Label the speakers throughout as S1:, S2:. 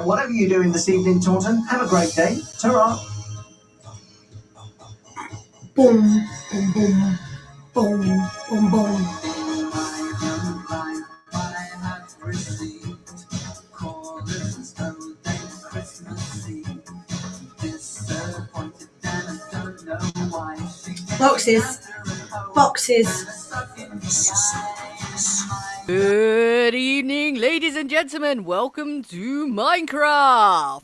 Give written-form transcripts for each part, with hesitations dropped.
S1: Whatever you're doing this evening, Taunton, have a great day. Ta-ra.
S2: Boom, boom, boom, boom, boom, boom. Boxes.
S3: Good evening, ladies and gentlemen. Welcome to Minecraft.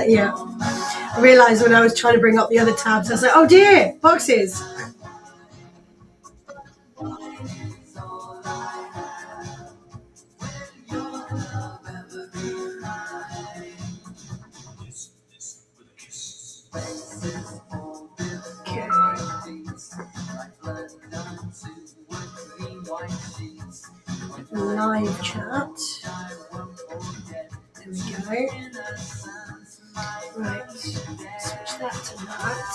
S2: Yeah. I realised when I was trying to bring up the other tabs, I was like, oh dear, boxes. Live chat. There we go. Right, switch that to that.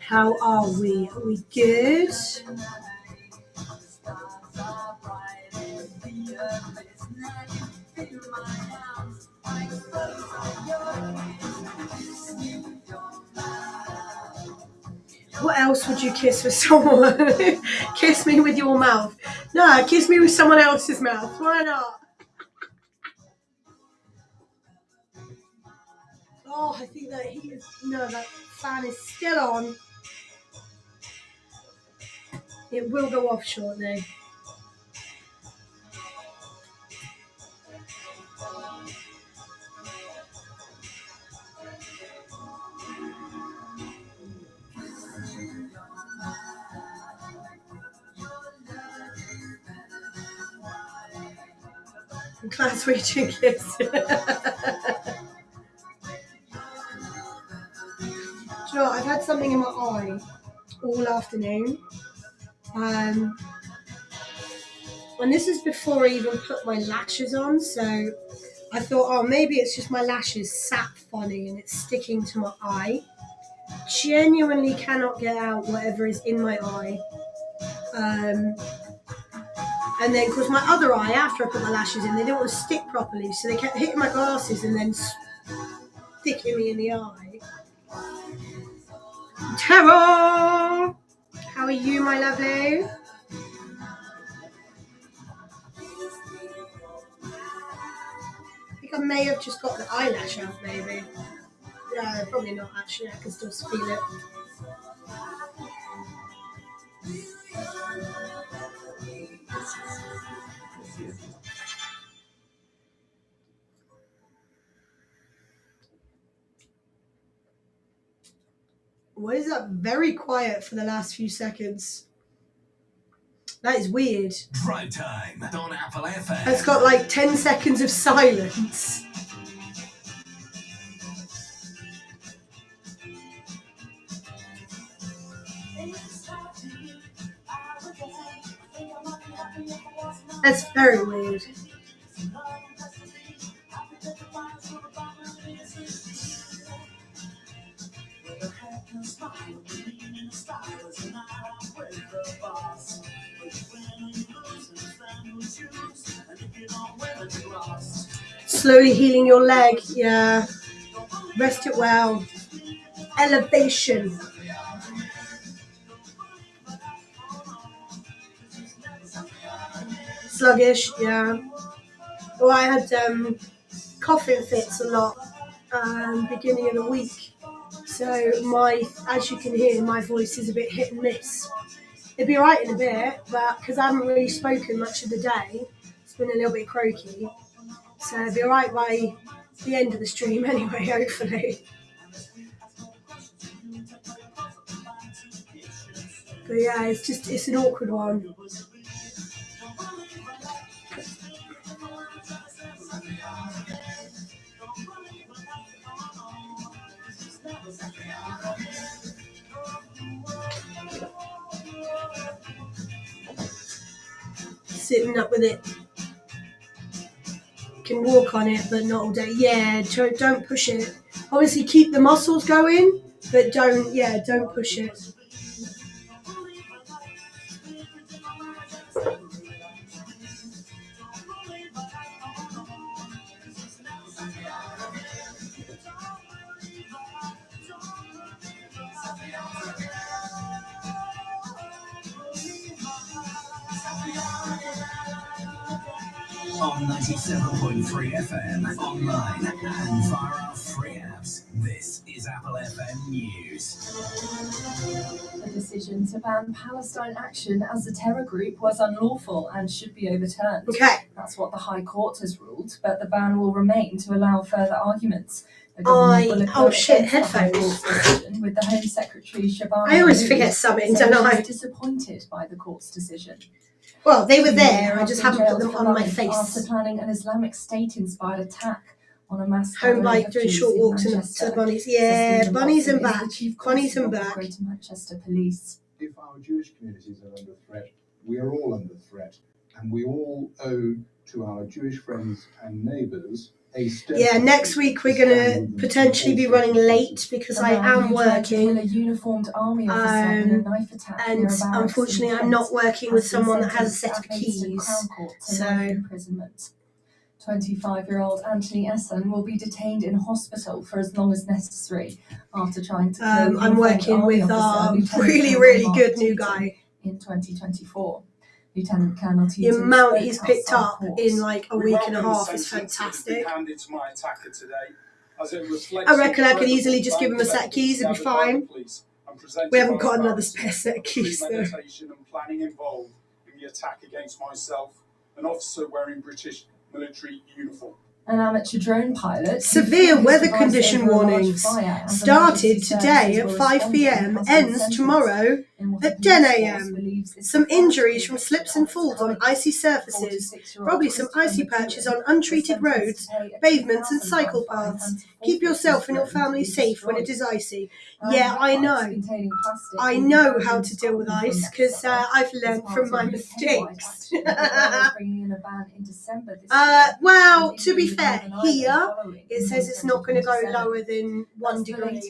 S2: How are we? Are we good? What else would you kiss with someone? Kiss me with your mouth. No, kiss me with someone else's mouth. Why not? Oh, I think that that fan is still on. It will go off shortly. Class reaching kiss. Do you know what? I've had something in my eye all afternoon. And this is before I even put my lashes on, so I thought, oh, maybe it's just my lashes sat funny and it's sticking to my eye. Genuinely cannot get out whatever is in my eye. And then, because my other eye, after I put my lashes in, they didn't want to stick properly, so they kept hitting my glasses and then sticking me in the eye. Terror! How are you, my lovely? I think I may have just got the eyelash out, maybe. Yeah, probably not, actually. I can still feel it. What is that? Very quiet for the last few seconds. That is weird.
S4: Drive time on Apple FM.
S2: It's got like 10 seconds of silence. That's very weird. Slowly healing your leg, yeah. Rest it well. Elevation. Sluggish, yeah. Well, I had coughing fits a lot beginning of the week. So as you can hear, my voice is a bit hit and miss. It'll be alright in a bit, but because I haven't really spoken much of the day, it's been a little bit croaky. So it'll be alright by the end of the stream anyway, hopefully. But yeah, it's an awkward one. sitting up with it. You can walk on it, but not all day. Yeah, don't push it. Obviously, keep the muscles going, but don't push it.
S4: On 97.3 FM, online, and via our free apps. This is Apple FM News.
S5: The decision to ban Palestine Action as a terror group was unlawful and should be overturned.
S2: Okay.
S5: That's what the High Court has ruled, but the ban will remain to allow further arguments.
S2: Oh shit, headphones.
S5: With the Home Secretary Shabana.
S2: I always forget something, don't I?
S5: Disappointed by the court's decision.
S2: Well, they were there. I just haven't put them on my face.
S5: After planning an Islamic State-inspired attack on a mass
S2: home bike, doing short walks to the bunnies. Yeah, bunnies and back. Bunnies and back.
S5: Greater Manchester Police.
S6: If our Jewish communities are under threat, we are all under threat, and we all owe to our Jewish friends and neighbours a step.
S2: Yeah, next week we're going to potentially be running late because I am working.
S5: A uniformed army officer in a knife attack
S2: and unfortunately I'm not working with someone that has a set of keys. So
S5: imprisonment. 25-year-old Anthony Essen will be detained in hospital for as long as necessary after trying to kill
S2: I'm working with our really good new guy
S5: in 2024. Lieutenant Colonel
S2: the amount he's picked up in like a week and a half is fantastic. I reckon I could easily just give him a set of keys and be fine. We haven't got another spare set of keys though.
S7: And planning involved in the attack against myself, an officer wearing British military uniform.
S5: An amateur drone pilot.
S2: Severe weather condition warnings. Started today at 5 p.m, ends tomorrow at 10 a.m. Some injuries from slips and falls on icy surfaces. Probably some icy patches on untreated roads, pavements and cycle paths. Keep yourself and your family safe when it is icy. Yeah, I know. I know how to deal with ice because I've learned from my mistakes. Well, to be fair, here it says it's not going to go lower than 1 degree.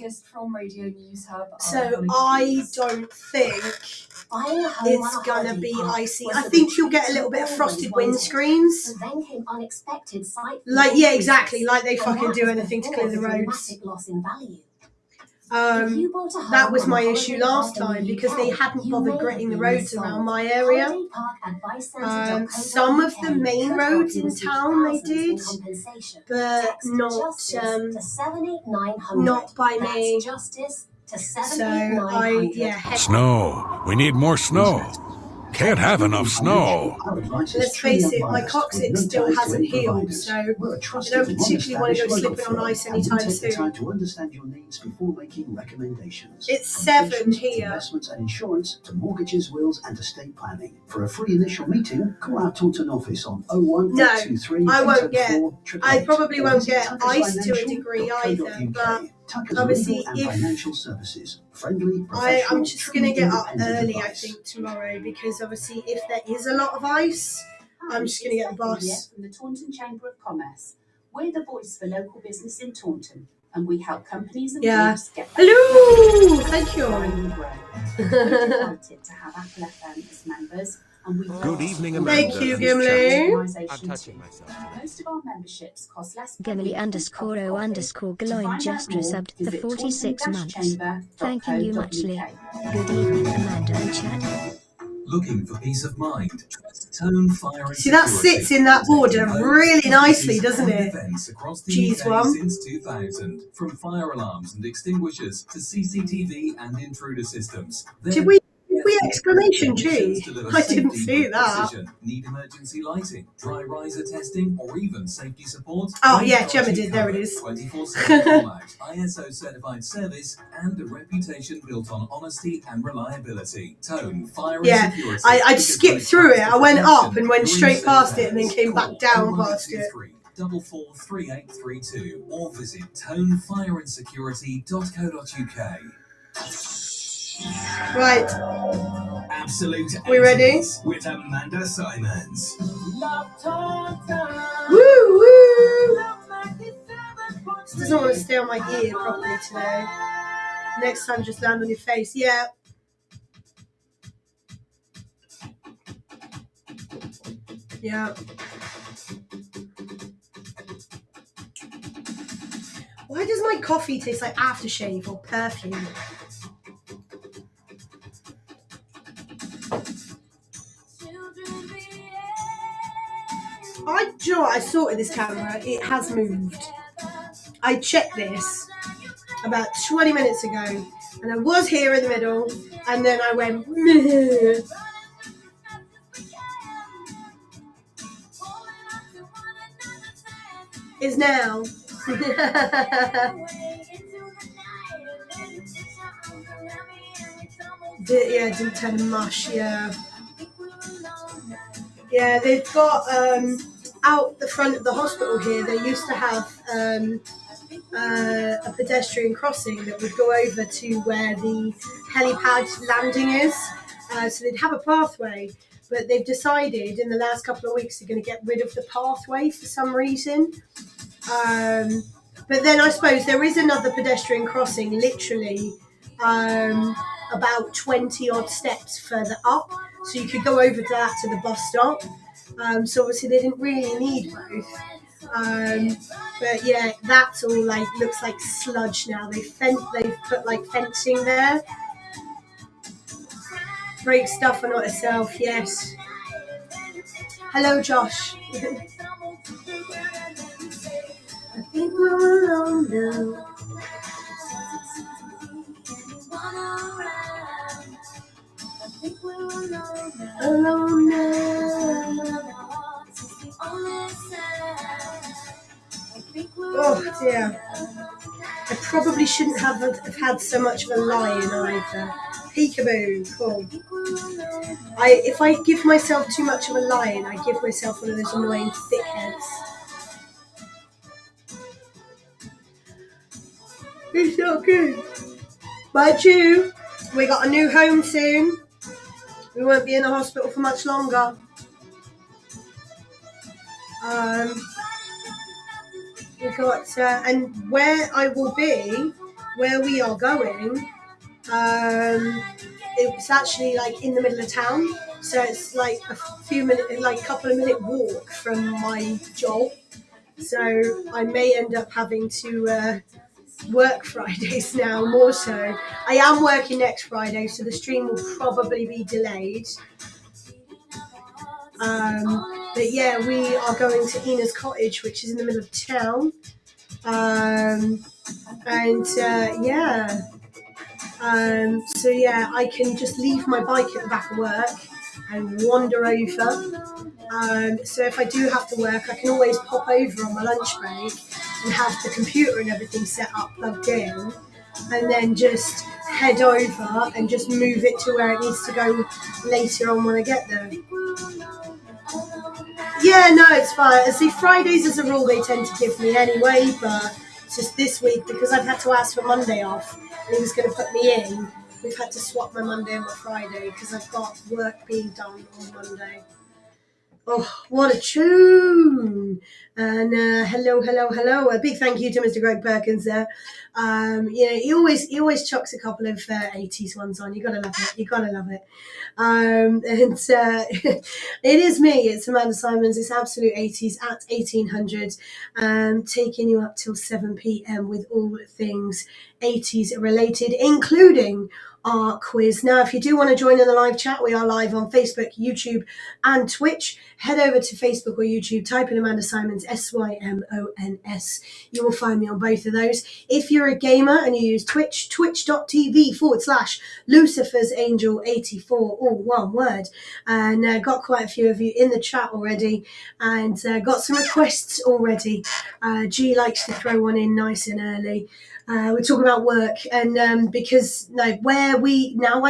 S2: So I don't think it's going to be icy. I think you'll get a little bit of frosted windscreens. Like, yeah, exactly. Like they fucking do anything to clear the roads. That was my issue last time because they hadn't bothered gritting the roads around my area. Some of the main roads in town they did, but not by me. So
S8: Snow. We need more snow. Can't have enough snow.
S2: Let's face it, my coccyx still hasn't healed, so I don't particularly want to go slipping on ice anytime soon.
S1: To understand your needs before making recommendations.
S2: It's 7 here.
S1: Investments and insurance to mortgages, wills, and estate planning. For a free initial meeting, call our Taunton office on 01823.
S2: I won't get. I probably won't get ice to a degree either, but. Obviously, I'm just going to get up early, I think, tomorrow, because obviously if there is a lot of ice, I'm just going to get the bus.
S9: From the Taunton Chamber of Commerce. We're the voice for local business in Taunton, and we help companies and groups get back.
S2: Hello! Thank you.
S9: We're delighted to have Apple FM as members. And we
S8: Good evening, Amanda.
S2: Thank you, Gimli.
S8: I'm touching myself.
S9: Most of our memberships cost less.
S10: Gimli_O_Gloin just resubbed for 46 months. Thanking you muchly. Good evening, Amanda and chat.
S4: Looking for peace of mind? Tone, fire, and
S2: See, that sits in that order really nicely, doesn't it?
S4: Cheese
S2: one.
S4: Since 2000, from fire alarms and extinguishers to CCTV and intruder systems.
S2: Did we exclamation G? I didn't see that.
S4: Need emergency lighting, dry riser testing, or even safety support?
S2: Oh yeah, Gemma did. There it is.
S4: 24/7 format, ISO certified service, and a reputation built on honesty and reliability. Tone, fire, and security.
S2: I skipped through it. I went up and went straight past it, and then came back down past it.
S4: 443832 or visit tonefireandsecurity.co.uk.
S2: Right.
S4: Absolute
S2: We ready?
S4: 80s with Amanda Simons.
S2: Woo woo! This doesn't want to stay on my ear properly today. Next time, just land on your face. Yeah. Yeah. Why does my coffee taste like aftershave or perfume? Do you know what? I sorted this camera. It has moved. I checked this about 20 minutes ago, and I was here in the middle, and then I went, meh. Is now. Didn't turn to mush, yeah. Yeah, they've got, out the front of the hospital here, they used to have a pedestrian crossing that would go over to where the helipad landing is. So they'd have a pathway, but they've decided in the last couple of weeks they're going to get rid of the pathway for some reason. But then I suppose there is another pedestrian crossing literally about 20 odd steps further up. So you could go over to that to the bus stop. So obviously they didn't really need both. But yeah, that's all like looks like sludge now. They've put like fencing there. Break stuff and not itself, yes. Hello, Josh. I think we're alone now. Alone now. Oh dear. I probably shouldn't have had so much of a lion either. Peekaboo, cool. If I give myself too much of a lion, I give myself one of those annoying thick heads. It's not good. But we got a new home soon. We won't be in the hospital for much longer. We got, and where I will be, where we are going, it's actually like in the middle of town. So it's like a couple of minute walk from my job. So I may end up having to work Fridays now more so. I am working next Friday, so the stream will probably be delayed. But yeah, we are going to Ina's cottage, which is in the middle of town. So yeah, I can just leave my bike at the back of work and wander over. So if I do have to work, I can always pop over on my lunch break and have the computer and everything set up, plugged in, and then just head over and just move it to where it needs to go later on when I get there. Yeah, no, it's fine. See, Fridays as a rule they tend to give me anyway, but it's just this week because I've had to ask for Monday off and he was going to put me in. We've had to swap my Monday and my Friday because I've got work being done on Monday. Oh, what a tune! And hello. A big thank you to Mr. Greg Perkins there. He always chucks a couple of 80s ones on. You gotta love it. It is me. It's Amanda Simons. It's Absolute 80s at 1800, taking you up till 7 p.m. with all things 80s related, including our quiz. Now, if you do want to join in the live chat, we are live on Facebook, YouTube, and Twitch. Head over to Facebook or YouTube, type in Amanda Simons, SYMONS. You will find me on both of those. If you're a gamer and you use Twitch, twitch.tv/Lucifer's Angel 84, all one word. And got quite a few of you in the chat already, and got some requests already. G likes to throw one in nice and early. We're talking about work, and because I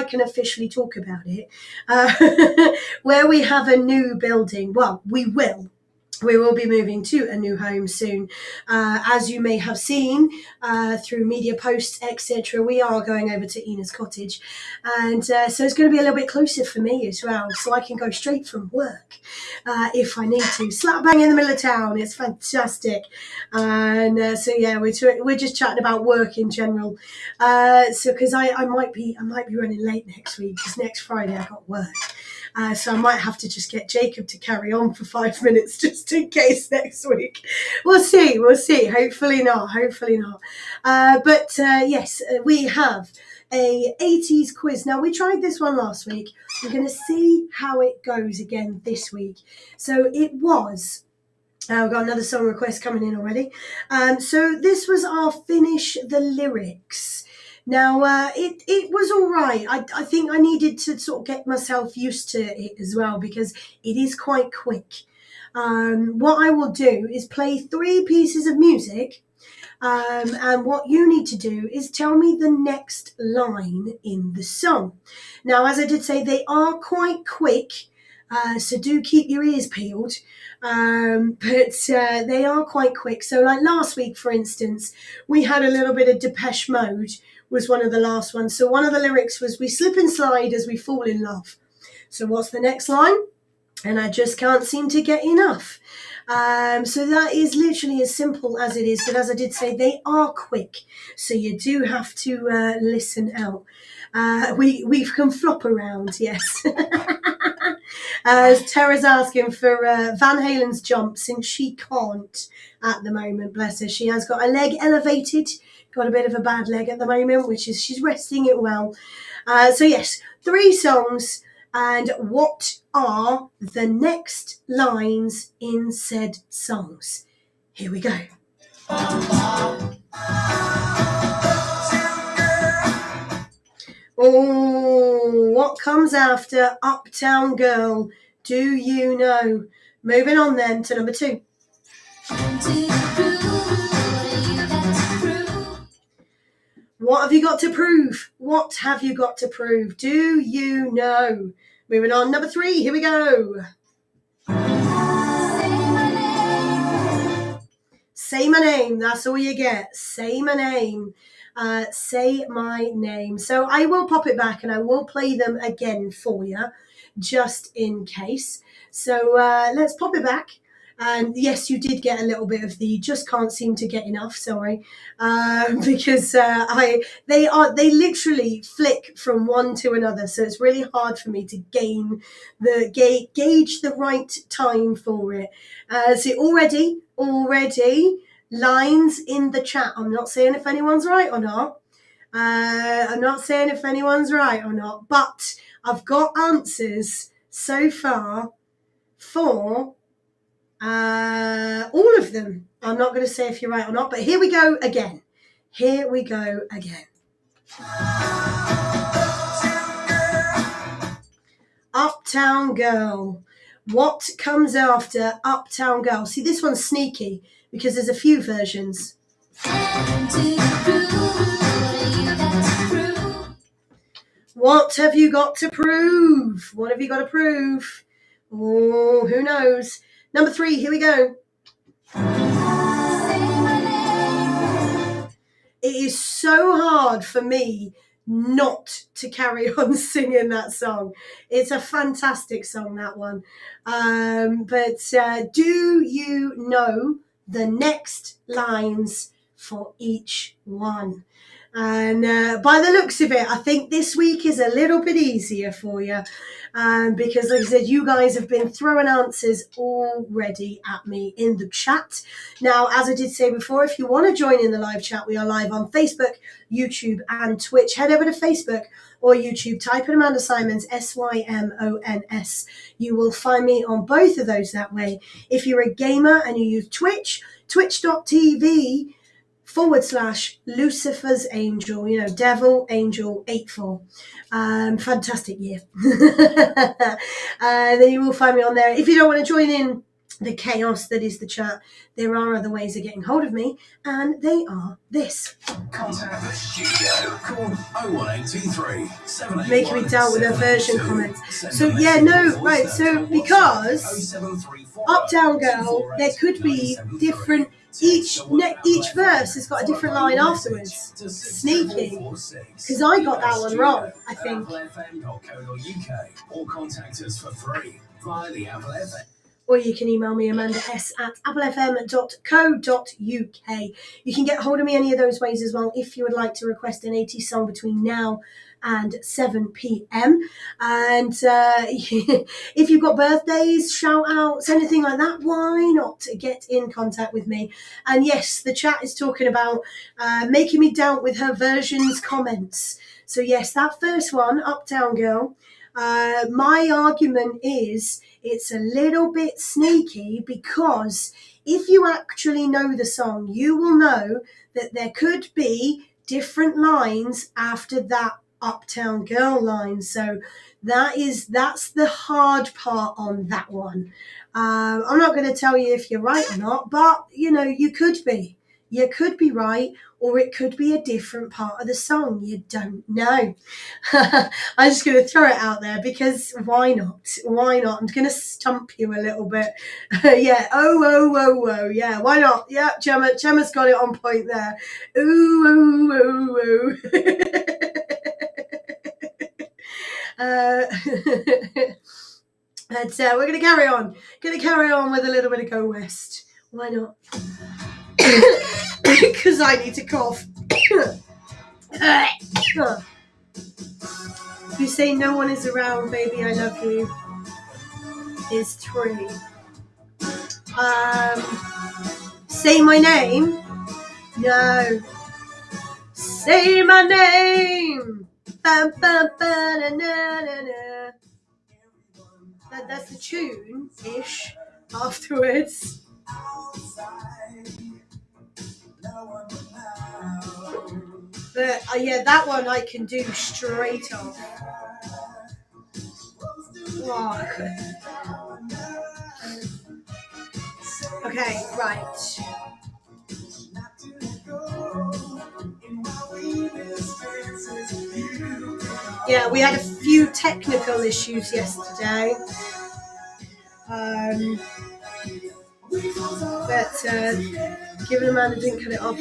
S2: can officially talk about it, where we have a new building. Well, we will. we will be moving to a new home soon. As you may have seen through media posts, etc., we are going over to Ina's cottage. And so it's going to be a little bit closer for me as well, so I can go straight from work if I need to. Slap bang in the middle of town. It's fantastic. And so yeah, we're just chatting about work in general. So because I might be running late next week, because next Friday I got work. So I might have to just get Jacob to carry on for 5 minutes just in case next week. We'll see. Hopefully not. But yes, we have a 80s quiz. Now, we tried this one last week. We're going to see how it goes again this week. So it was... we've got another song request coming in already. So this was our Finish the Lyrics. Now, it was all right. I think I needed to sort of get myself used to it as well, because it is quite quick. What I will do is play 3 pieces of music, and what you need to do is tell me the next line in the song. Now, as I did say, they are quite quick, so do keep your ears peeled. But they are quite quick. So like last week, for instance, we had a little bit of Depeche Mode was one of the last ones. So one of the lyrics was, we slip and slide as we fall in love. So what's the next line? And I just can't seem to get enough. So that is literally as simple as it is. But as I did say, they are quick. So you do have to listen out. We can flop around, yes. Tara's asking for Van Halen's Jump, since she can't at the moment, bless her. She has got a leg elevated, got a bit of a bad leg at the moment, which is she's resting it well. So yes, 3 songs, and what are the next lines in said songs? Here we go. Oh, what comes after Uptown Girl? Do you know? Moving on then to number 2. What have you got to prove? What have you got to prove? Do you know? Moving on, number 3. Here we go. Say my name. That's all you get. Say my name. Say my name. So I will pop it back and I will play them again for you, just in case. So let's pop it back. And yes, you did get a little bit of the just can't seem to get enough. Sorry, because they literally flick from one to another, so it's really hard for me to gauge the right time for it. So already lines in the chat. I'm not saying if anyone's right or not. But I've got answers so far for all of them. I'm not going to say if you're right or not, but here we go again. Uptown Girl. What comes after Uptown Girl? See, this one's sneaky because there's a few versions. What have you got to prove? What have you got to prove? Oh, who knows? Number 3, here we go. It is so hard for me not to carry on singing that song. It's a fantastic song, that one. But do you know the next lines for each one? And by the looks of it, I think this week is a little bit easier for you. Because, like I said, you guys have been throwing answers already at me in the chat. Now, as I did say before, if you want to join in the live chat, we are live on Facebook, YouTube, and Twitch. Head over to Facebook or YouTube, type in Amanda Simons, Symons. You will find me on both of those that way. If you're a gamer and you use Twitch, twitch.tv/Lucifer's Angel, Devil Angel 84. Fantastic year. Then you will find me on there. If you don't want to join in the chaos that is the chat, there are other ways of getting hold of me, and they are this.
S4: Contact the studio. Call 01823 781
S2: Making me doubt with their version comments. So yeah, no, right, so because Uptown Girl, there could be different, each verse has got a different line afterwards. Sneaky. Because I got that one wrong, I think.
S4: Or contact us for free via the Apple FM.
S2: Or you can email me, amanda.s@applefm.co.uk. You can get hold of me any of those ways as well if you would like to request an 80s song between now and 7 p.m. And if you've got birthdays, shout outs, anything like that, why not get in contact with me? And yes, the chat is talking about making me doubt with her versions comments. So yes, that first one, Uptown Girl, my argument is it's a little bit sneaky because if you actually know the song, you will know that there could be different lines after that Uptown Girl line. So that's the hard part on that one. I'm not going to tell you if you're right or not, but you could be. You could be right, or it could be a different part of the song. You don't know. I'm just going to throw it out there because why not? Why not? I'm going to stump you a little bit. Yeah. Oh. Yeah. Why not? Yeah. Gemma's got it on point there. Ooh. But we're going to carry on. Going to carry on with a little bit of Go West. Why not? Because I need to cough. If you say no one is around, baby, I love you, is 3. Say my name? No. Say my name. Bam, bam, ba, na, na, na, na. That's the tune-ish afterwards. But yeah, that one I can do straight off. Oh, okay, right. Yeah, we had a few technical issues yesterday. But given Amanda didn't cut it off,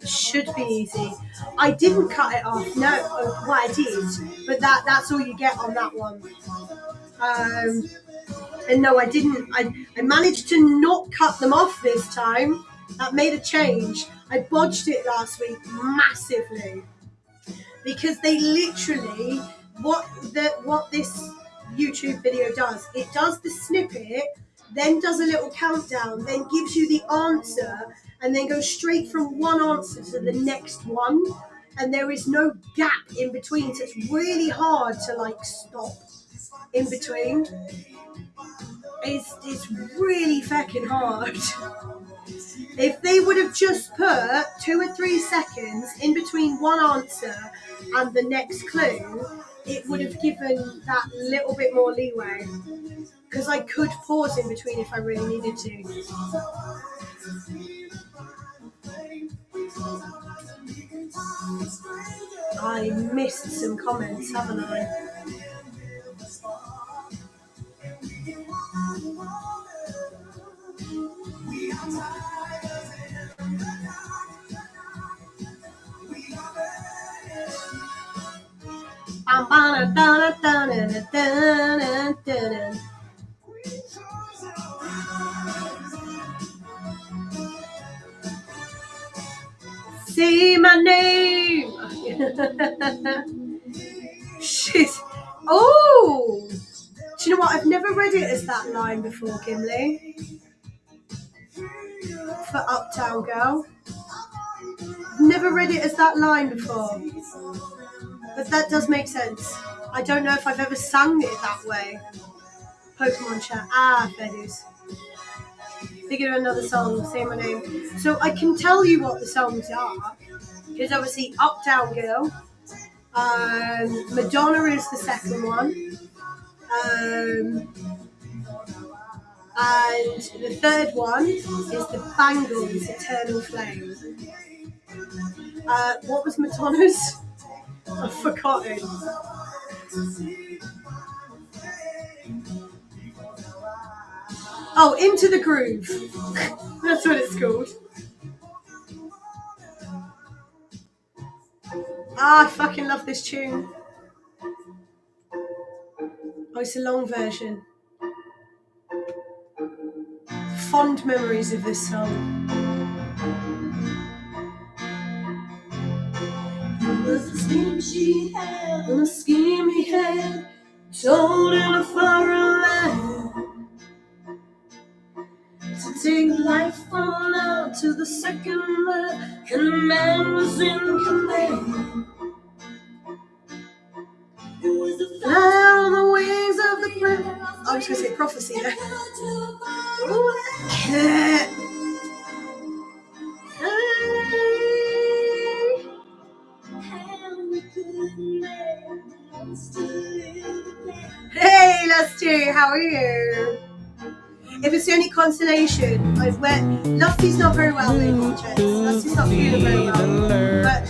S2: should be easy. I didn't cut it off. No, well, I did, but that's all you get on that one. And no, I didn't. I managed to not cut them off this time. That made a change. I bodged it last week massively because they literally what this YouTube video does. It does the snippet, then does a little countdown, then gives you the answer, and then goes straight from one answer to the next one, and there is no gap in between, so it's really hard to stop in between. It's really fucking hard. If they would have just put 2 or 3 seconds in between one answer and the next clue, it would have given that little bit more leeway, because I could pause in between if I really needed to. I missed some comments, haven't I? Say my name. Shit. Oh. Do you know what? I've never read it as that line before, Gimli. For Uptown Girl. I've never read it as that line before. But that does make sense. I don't know if I've ever sung it that way. Pokemon chat. There it is. Figure another song, say my name. So I can tell you what the songs are. Because obviously Uptown Girl. Madonna is the second one. And the third one is the Bangles Eternal Flame. What was Madonna's? I've forgotten. Oh, Into the Groove. That's what it's called. I fucking love this tune. Oh, it's a long version. Fond memories of this song. It was a scheme she had, and a scheme he had, told in a foreign land. To take life from love to the second love, and the man was in command. Fly on the wings of the plane. I was going to say prophecy there. Hey, Lusty, how are you? If it's the only consolation, I've met Lusty's not very well lately, Jess. Lusty's not feeling very well. But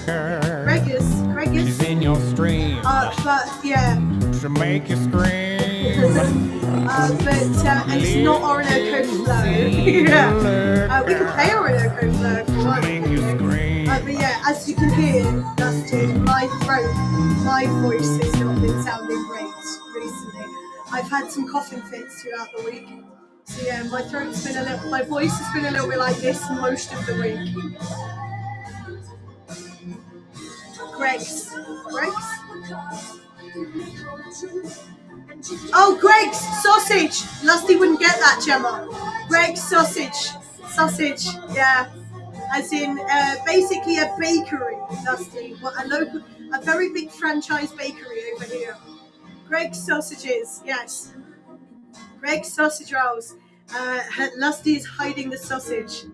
S2: Greg is.
S11: She's in your stream.
S2: But yeah.
S11: To make you scream.
S2: And it's not Orinoco Flow. Yeah. We can play Orinoco Flow if you want. But yeah, as you can hear, Lusty, my voice has not been sounding great recently. I've had some coughing fits throughout the week. So yeah, my voice has been a little bit like this most of the week. Greg's? Oh, Greg's sausage! Lusty wouldn't get that, Gemma. Greg's sausage, yeah. As in, basically a bakery, Lusty. A very big franchise bakery over here. Greg's sausages, yes. Greg's sausage rolls. Lusty is hiding the sausage.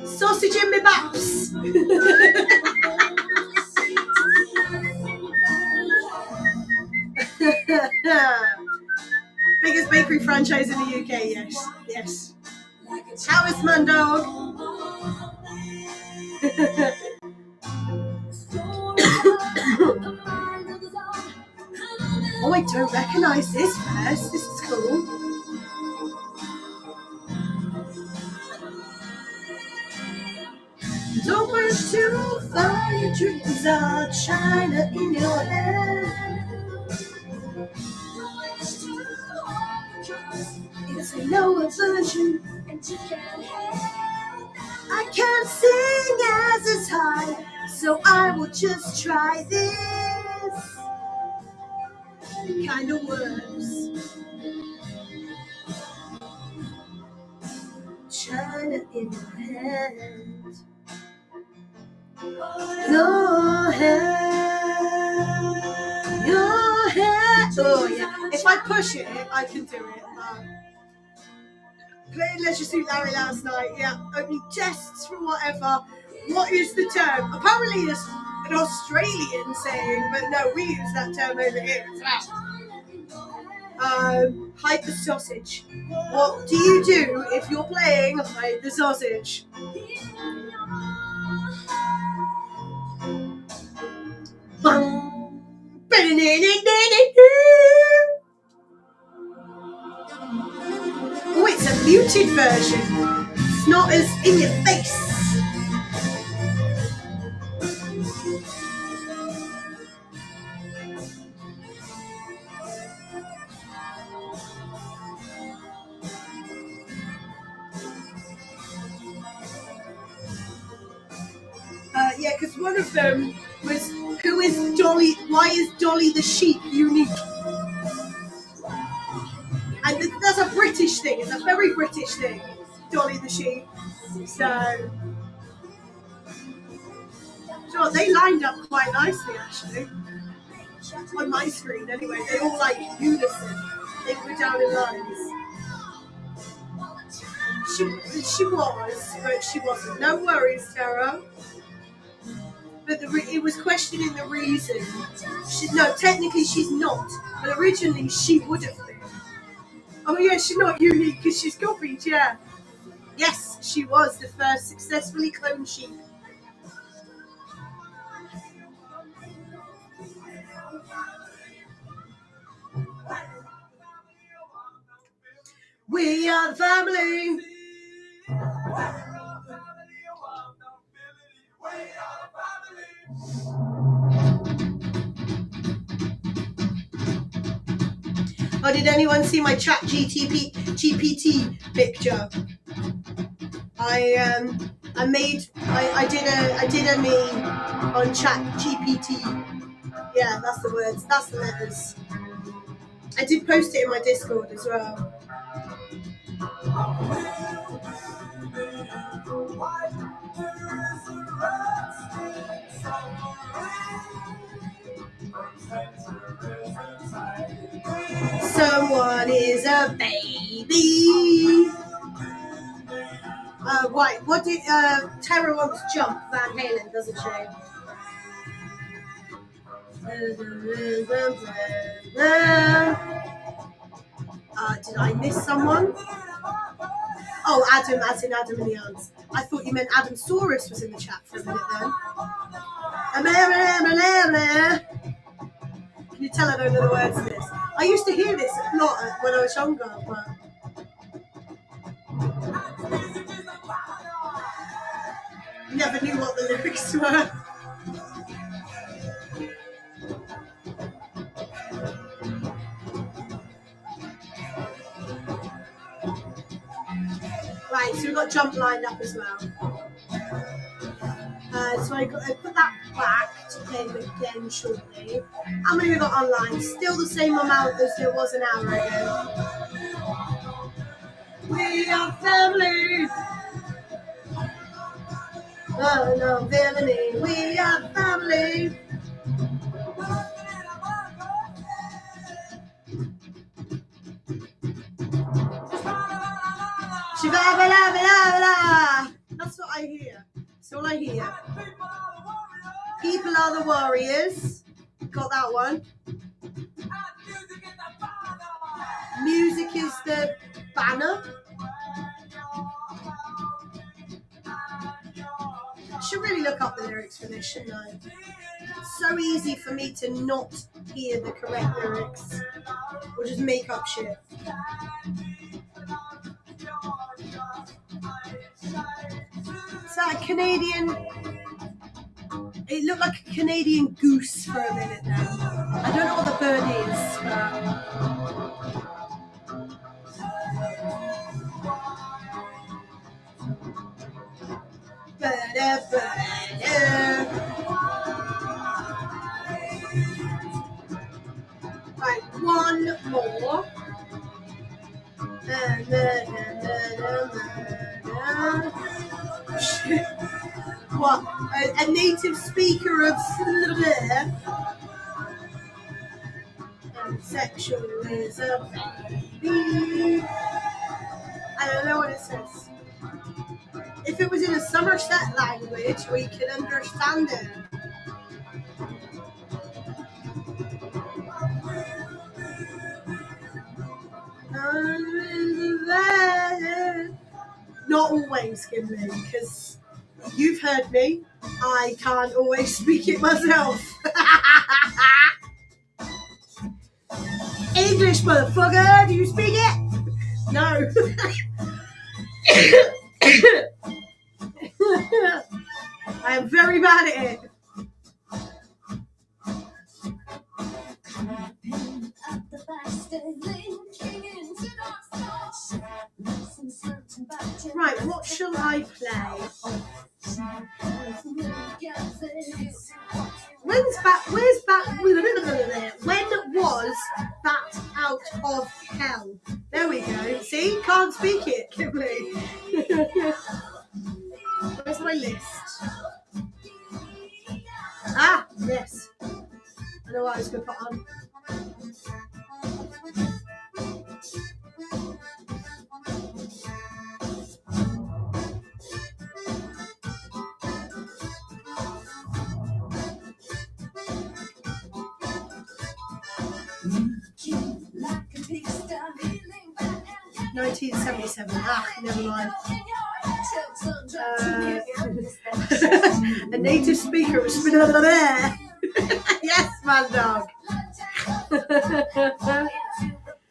S2: Sausage in me baps. Biggest bakery franchise in the UK, yes. How is man dog? Oh, I don't recognise this verse. This is cool. Don't push too far, your dreams are China in your head. It's a lower version, and you can't help. I can't sing as it's high, so I will just try this. Kind of works. China in your hand. Your hand. Oh yeah. If I push it, I can do it. Played Leisure Suit Larry last night. Yeah. Opening tests for whatever. What is the term? Apparently it's an Australian saying, but no, we use that term over here as well. Hide the sausage. What do you do if you're playing Hide the Sausage? Oh, it's a muted version. It's not as in your face. Yeah, because one of them was, who is Dolly? Why is Dolly the sheep unique? And that's a British thing. It's a very British thing. Dolly the sheep. So they lined up quite nicely, actually. On my screen, anyway. They all like unison. They were down in lines. She was, but she wasn't. No worries, Tara. But it was questioning the reason. No, technically she's not. But originally she would have been. Oh yeah, she's not unique because she's copied, yeah. Yes, she was the first successfully cloned sheep. We are the family. Oh, did anyone see my chat GPT picture? I did a meme on chat GPT. Yeah, that's the words, that's the letters. I did post it in my Discord as well. Someone is a baby. Right, what did Tara wants jump Van Halen, doesn't she? Did I miss someone? Oh, Adam, as in Adam and the Ants. I thought you meant Adam Saurus was in the chat for a minute then. Can you tell I don't know the words to this? I used to hear this a lot when I was younger, but never knew what the lyrics were. Right, so we've got jump lined up as well. So I put that back to play them again shortly. How many we got online? Still the same amount as there was an hour ago. We are family. Oh no, villainy. We are family. That's what I hear. That's all I hear. People are the warriors. Got that one. Music is the banner. I should really look up the lyrics for this, shouldn't I? It's so easy for me to not hear the correct lyrics or just make up shit. Is that a Canadian? It looked like a Canadian goose for a minute now. I don't know what the bird is, Right, one more. What? A native speaker of sexualism. I don't know what it says. If it was in a Somerset language, we could understand it. Not always, Gimli, because you've heard me. I can't always speak it myself. English, motherfucker, do you speak it? No. I am very bad at it. Right, what shall I play? When was Bat Out of Hell? There we go. See? Can't speak it, Kimberly. Where's my list? Ah, yes. I know what I was going to put on. 1977. Ah, never mind. A native speaker was spinning over there. Yes, man dog.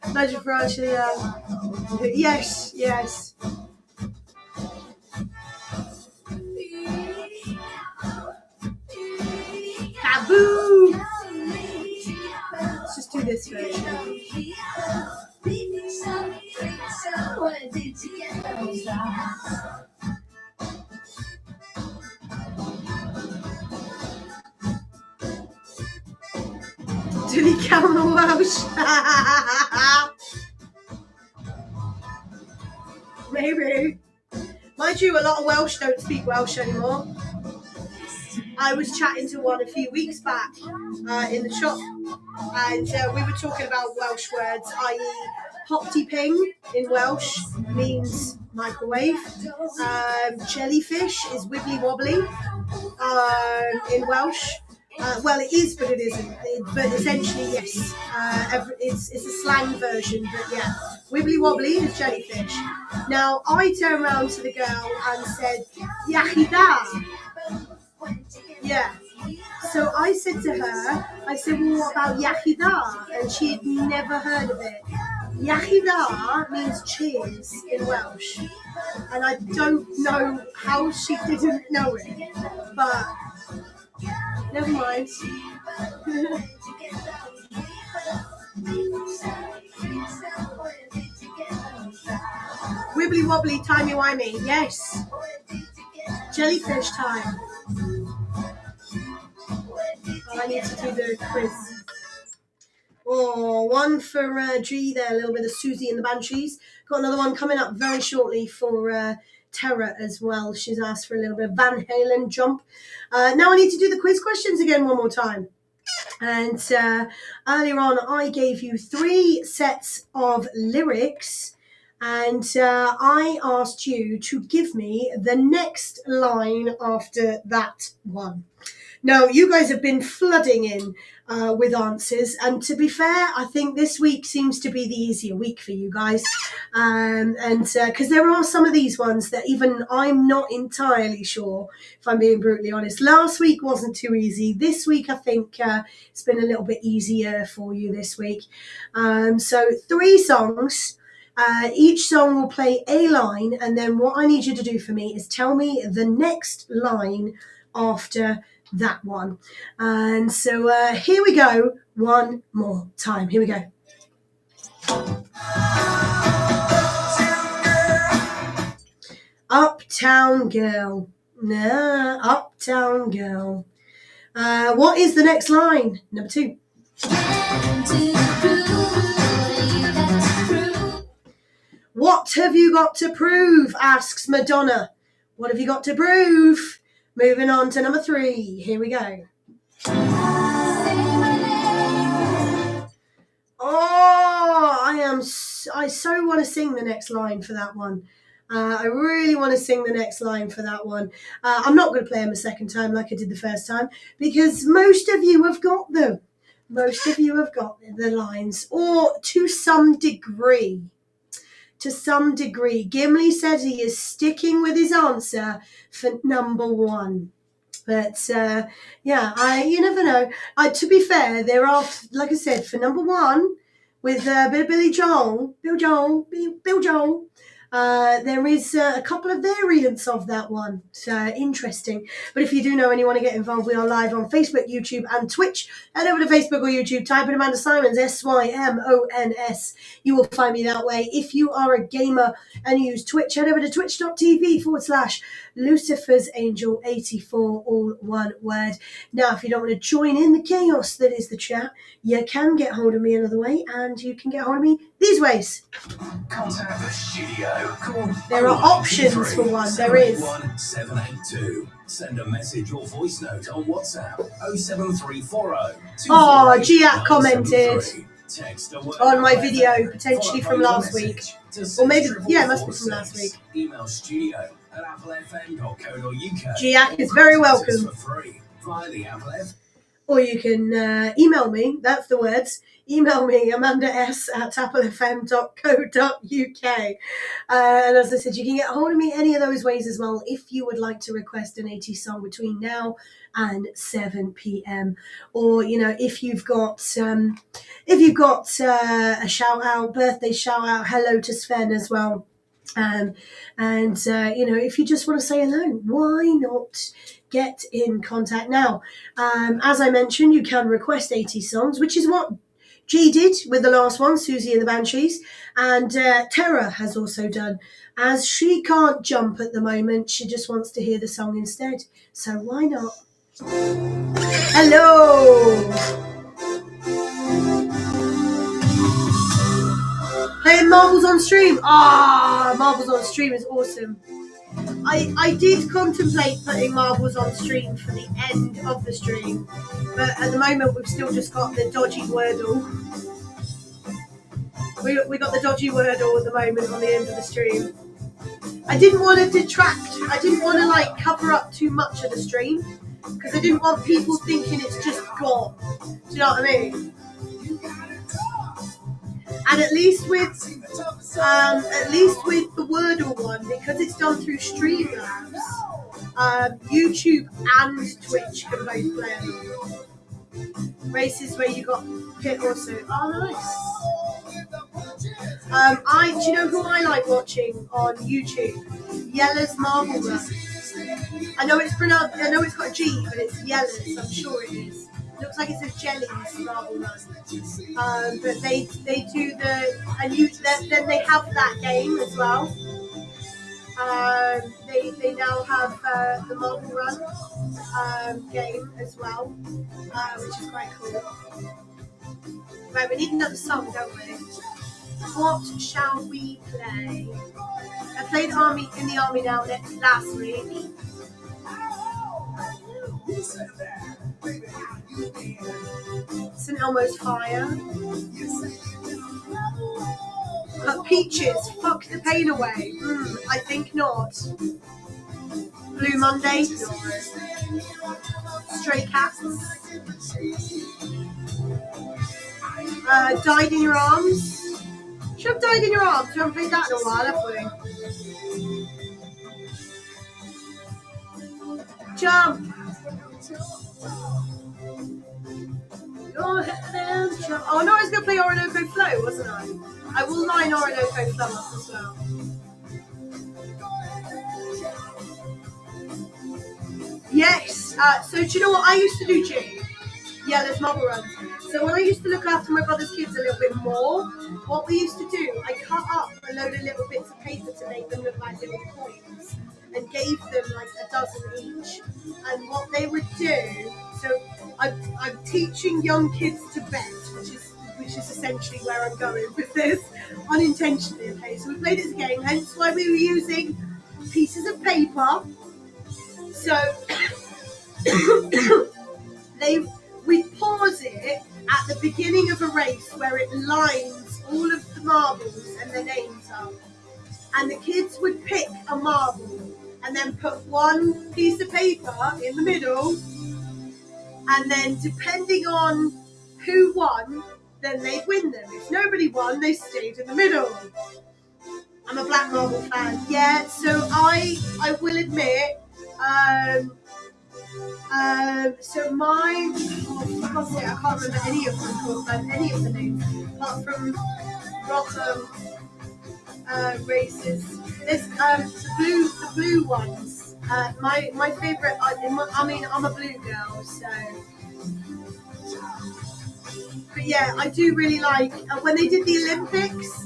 S2: Imagine for actually, yes. Taboo. Let's just do this version. Did he count the Welsh? Maybe. Mind you, a lot of Welsh don't speak Welsh anymore. I was chatting to one a few weeks back in the shop, and we were talking about Welsh words, i.e. Popty ping in Welsh means microwave. Jellyfish is wibbly wobbly in Welsh. Well, it is, but it isn't. But essentially, yes. It's a slang version, but yeah. Wibbly wobbly is jellyfish. Now, I turned around to the girl and said, Yachida. Yeah. So I said to her, well, what about Yachida? And she had never heard of it. Yachida means cheers in Welsh. And I don't know how she didn't know it, but never mind. Wibbly wobbly, timey wimey, yes. Jellyfish time. I need to do the quiz. Oh, one for G there, a little bit of Susie and the Banshees. Got another one coming up very shortly for Tara as well. She's asked for a little bit of Van Halen Jump. Now I need to do the quiz questions again one more time. And earlier on, I gave you 3 sets of lyrics, and I asked you to give me the next line after that one. Now, you guys have been flooding in with answers, and to be fair, I think this week seems to be the easier week for you guys, and because there are some of these ones that even I'm not entirely sure, if I'm being brutally honest. Last week wasn't too easy. This week, I think it's been a little bit easier for you this week. So 3 songs. Each song will play a line, and then what I need you to do for me is tell me the next line after that one. And so here we go one more time. Here we go. Uptown Girl. Nah, Uptown Girl. What is the next line? Number 2. What have you got to prove? Asks Madonna. What have you got to prove? Moving on to number 3. Here we go. Oh, I so want to sing the next line for that one. I really want to sing the next line for that one. I'm not going to play them a second time like I did the first time, because most of you have got them. Most of you have got the lines, or to some degree. To some degree. Gimli said he is sticking with his answer for number 1. But yeah, you never know. To be fair, there are, like I said, for number 1 with a bit of Bill Joel. There is a couple of variants of that one. So interesting. But if you do know and you want to get involved, we are live on Facebook, YouTube, and Twitch. Head over to Facebook or YouTube, type in Amanda Simons, Symons. You will find me that way. If you are a gamer and you use Twitch, head over to twitch.tv/Lucifer's Angel 84, all one word. Now, if you don't want to join in the chaos that is the chat, you can get hold of me another way, and you can get hold of me these ways.
S4: Contact the studio.
S2: There are options for one. There is.
S4: 782. Send a message or voice note on WhatsApp 07340.
S2: Oh, Giac commented on my video, potentially from last week. Or maybe, yeah, it must be from last week.
S4: Email studio@applefm.co.uk.
S2: Giac is very welcome.
S4: For free via the Apple F.
S2: or you can email me. That's the words. Email me, amandas@applefm.co.uk. And as I said, you can get hold of me any of those ways as well if you would like to request an 80s song between now and 7 p.m. Or, you know, if you've got a shout out, birthday shout out, hello to Sven as well. You know, if you just want to say hello, why not get in contact now? As I mentioned, you can request 80 songs, which is what G did with the last one, Susie and the Banshees, and Tara has also done. As she can't jump at the moment, she just wants to hear the song instead. So why not? Hello! Playing Marbles on Stream. Marbles on Stream is awesome. I did contemplate putting Marbles on Stream for the end of the stream, but at the moment we've still just got the dodgy Wordle. We got the dodgy Wordle at the moment on the end of the stream. I didn't want to detract. I didn't want to like cover up too much of the stream because I didn't want people thinking it's just gone. Do you know what I mean? And at least with the Wordle one, because it's done through Streamlabs, YouTube and Twitch can both play along. Races where you got Pit also. Oh, nice. Do you know who I like watching on YouTube? Yella's Marble Run. I know it's pronounced. I know it's got a G, but it's Yella's. I'm sure it is. Looks like it says Jelly's Marble Run. But they do then they have that game as well. They now have the Marble Run game as well, which is quite cool. Right, we need another song, don't we? What shall we play? I played in the Army now last week. St. Elmo's Fire. Peaches, fuck the pain away. I think not. Blue Monday. No. Stray Cats. Died in Your Arms. Should have Died in Your Arms. We haven't played that in a while, have we? Jump. Oh no, I was going to play Orinoco Flow, wasn't I? I will line Orinoco Flow up as well. Yes, so do you know what I used to do, G? Yeah, there's Marble Run. So when I used to look after my brother's kids a little bit more, what we used to do, I cut up a load of little bits of paper to make them look like little coins and gave them like a dozen each. And what they would do, so I'm teaching young kids to bet, which is essentially where I'm going with this, unintentionally, okay? So we played it as a game, hence why we were using pieces of paper. So we pause it at the beginning of a race where it lines all of the marbles and their names up. And the kids would pick a marble and then put one piece of paper in the middle. And then depending on who won, then they'd win them. If nobody won, they stayed in the middle. I'm a Black Marble fan. Yeah, so I will admit, so mine, I can't remember any of the names, apart from Rotham races. There's the blue ones. My favourite, I'm a blue girl, so. But yeah, I do really like, when they did the Olympics,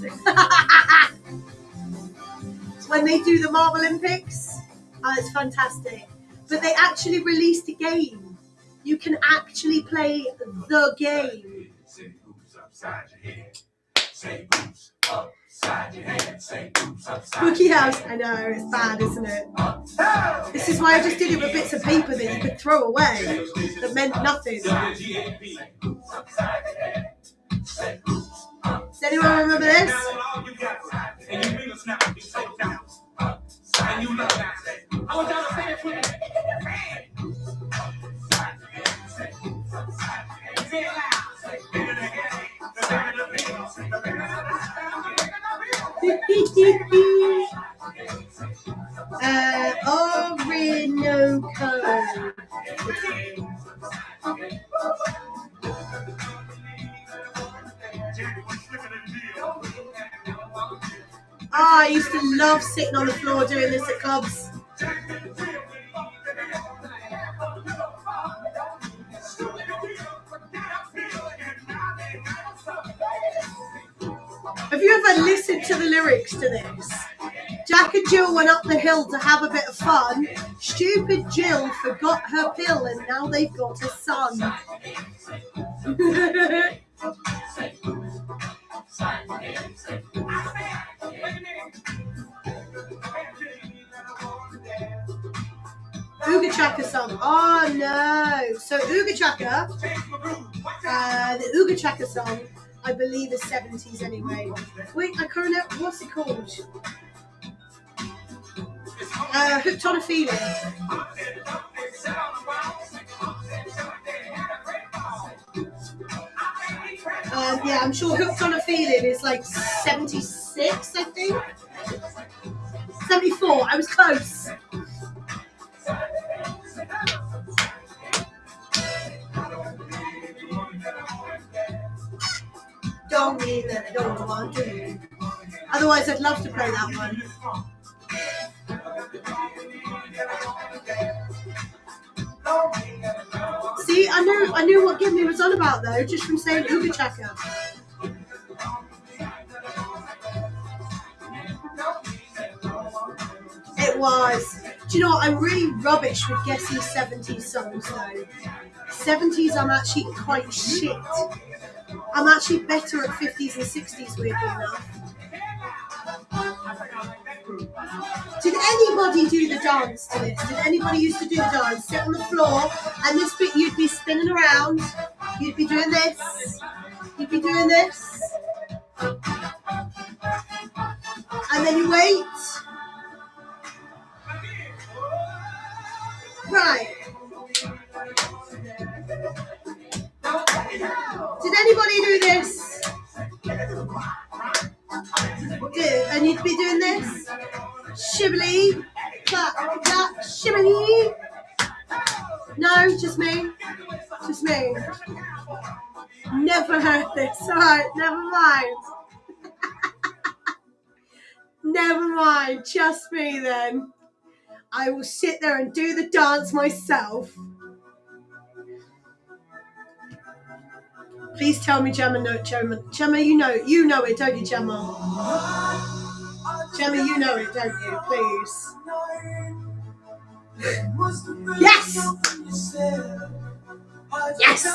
S2: when they do the Marble Olympics, it's fantastic. But they actually released a game. You can actually play the game.
S12: Say boots upside your head. Say boots upside your head. Say boots upside
S2: Spooky House. I know, it's bad, isn't it? This is why I just did it with bits of paper that you could throw away that meant nothing. Does anyone remember this?
S12: And you love that. I want y'all to say it with me.
S2: Orinoco. I used to love sitting on the floor doing this at clubs. Have you ever listened to the lyrics to this? Giac and Jill went up the hill to have a bit of fun. Stupid Jill forgot her pill and now they've got a son. Ooga Chaka song. Oh no. So Ooga Chaka, the Ooga Chaka song, I believe is 70s anyway. Wait, I can't know. What's it called? Hooked on a Feeling. Yeah, I'm sure Hooked on a Feeling is like 76, I think. 74, I was close. Don't mean that I don't want to. Otherwise, I'd love to play that one. See, I knew what Gimli was on about though, just from saying Ooga Chaka. It was. Do you know what? I'm really rubbish with guessing 70s songs though. 70s, I'm actually quite shit. I'm actually better at 50s and 60s, weirdly enough. Did anybody do the dance to this? Did anybody used to do the dance? Sit on the floor, and this bit you'd be spinning around. You'd be doing this. You'd be doing this. And then you wait. Right. Did anybody do this? And you'd be doing this. Shibbly, clap, clap, shibbly. No, just me. Just me. Never heard this. Alright, never mind. Never mind. Just me then. I will sit there and do the dance myself. Please tell me Gemma, no, Gemma, you know it, don't you, Gemma? Gemma, you know it, don't you? Please. Yes! Yes!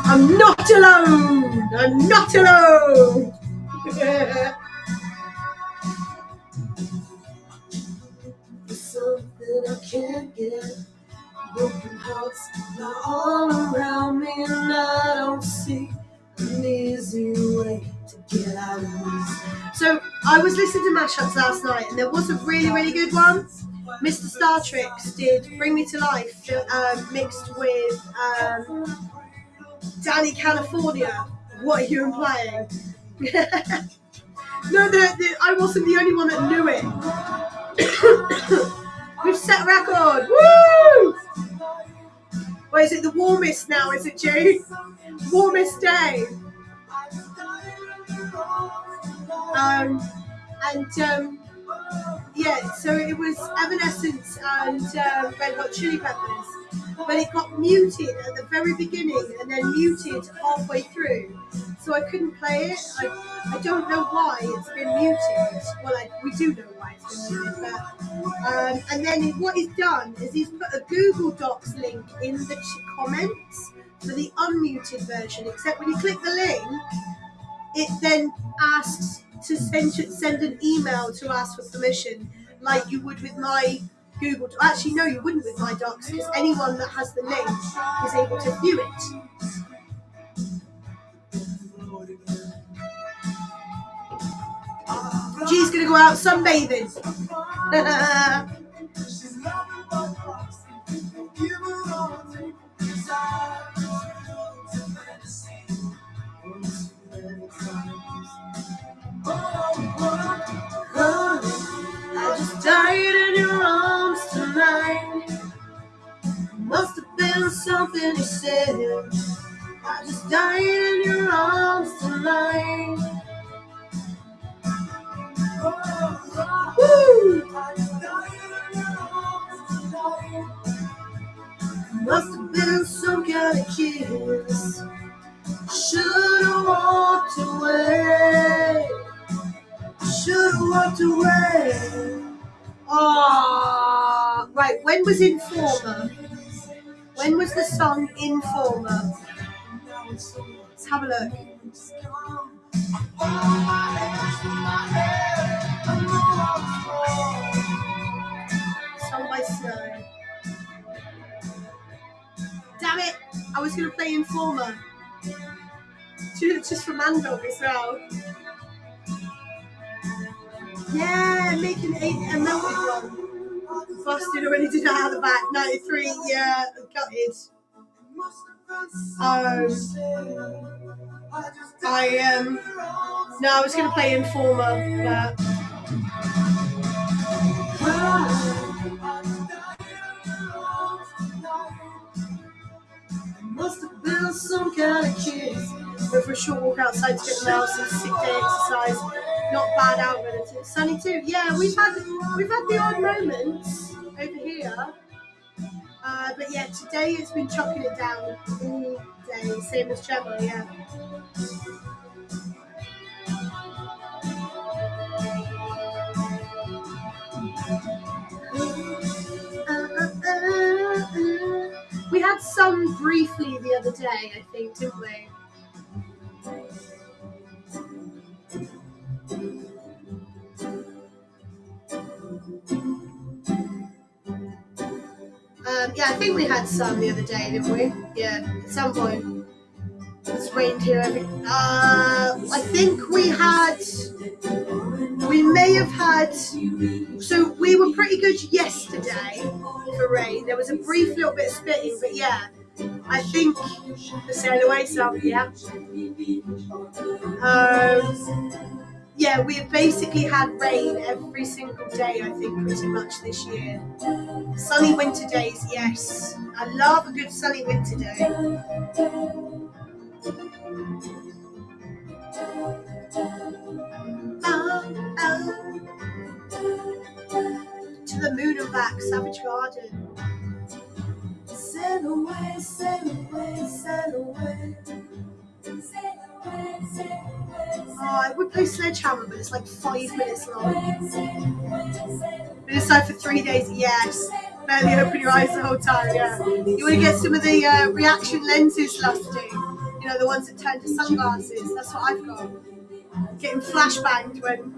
S2: I'm not alone! I'm not alone! Something I can't get. Broken hearts are all around me, and I don't see an easy way to get out of this. So I was listening to mashups last night, and there was a really, really good one. Mr. Star Tricks did "Bring Me to Life" mixed with Danny California. What are you implying? No, I wasn't the only one that knew it. We've set a record. Woo! What is it? The warmest now, is it, June? Warmest day. Yeah, so it was Evanescence and Red Hot Chili Peppers, but it got muted at the very beginning and then muted halfway through, so I couldn't play it. I don't know why it's been muted. Well, we do know why it's been muted, but and then what he's done is he's put a Google Docs link in the comments for the unmuted version, except when you click the link, it then asks to send an email to ask for permission, like you would with my Google. Actually, no, you wouldn't with my docs, because anyone that has the link is able to view it. G's gonna go out sunbathing. and he said, I just died in your arms tonight. Woo! Must have been some kind of kiss. Should've walked away. Should've walked away. Ah, right. When was Informer? When was the song Informer? Let's have a look. Song by Snow. Damn it! I was going to play Informer. Just from Anvil as well. Yeah, making a melted one. Busted already did that out of the back. 93, yeah, gutted. No, I was going to play Informer, but... Must have been some kind of kiss. Went for a short walk outside to get the mouse and 6 day exercise. Not bad out relative. Sunny too. Yeah, we've had the odd moments over here. But yeah, today it's been chucking it down all day. Same as Trevor, yeah. We had some briefly the other day, I think, didn't we? Yeah, I think we had some the other day, didn't we? Yeah, at some point. It's rained here every... I think we may have had... So we were pretty good yesterday for rain. There was a brief little bit of spitting, but yeah, I think the Sail Away song, yeah. Yeah, we've basically had rain every single day, I think, pretty much this year. Sunny winter days, yes. I love a good sunny winter day. To the moon and back, Savage Garden. Sail away, sail away, sail away. Oh, I would play Sledgehammer, but it's like 5 minutes long. Been inside for 3 days, yes. Barely open your eyes the whole time, yeah. You want to get some of the reaction lenses lusty. You know, the ones that turn to sunglasses. That's what I've got. Getting flashbanged when...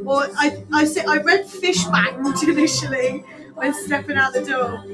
S2: or I read fishbanged initially when stepping out the door.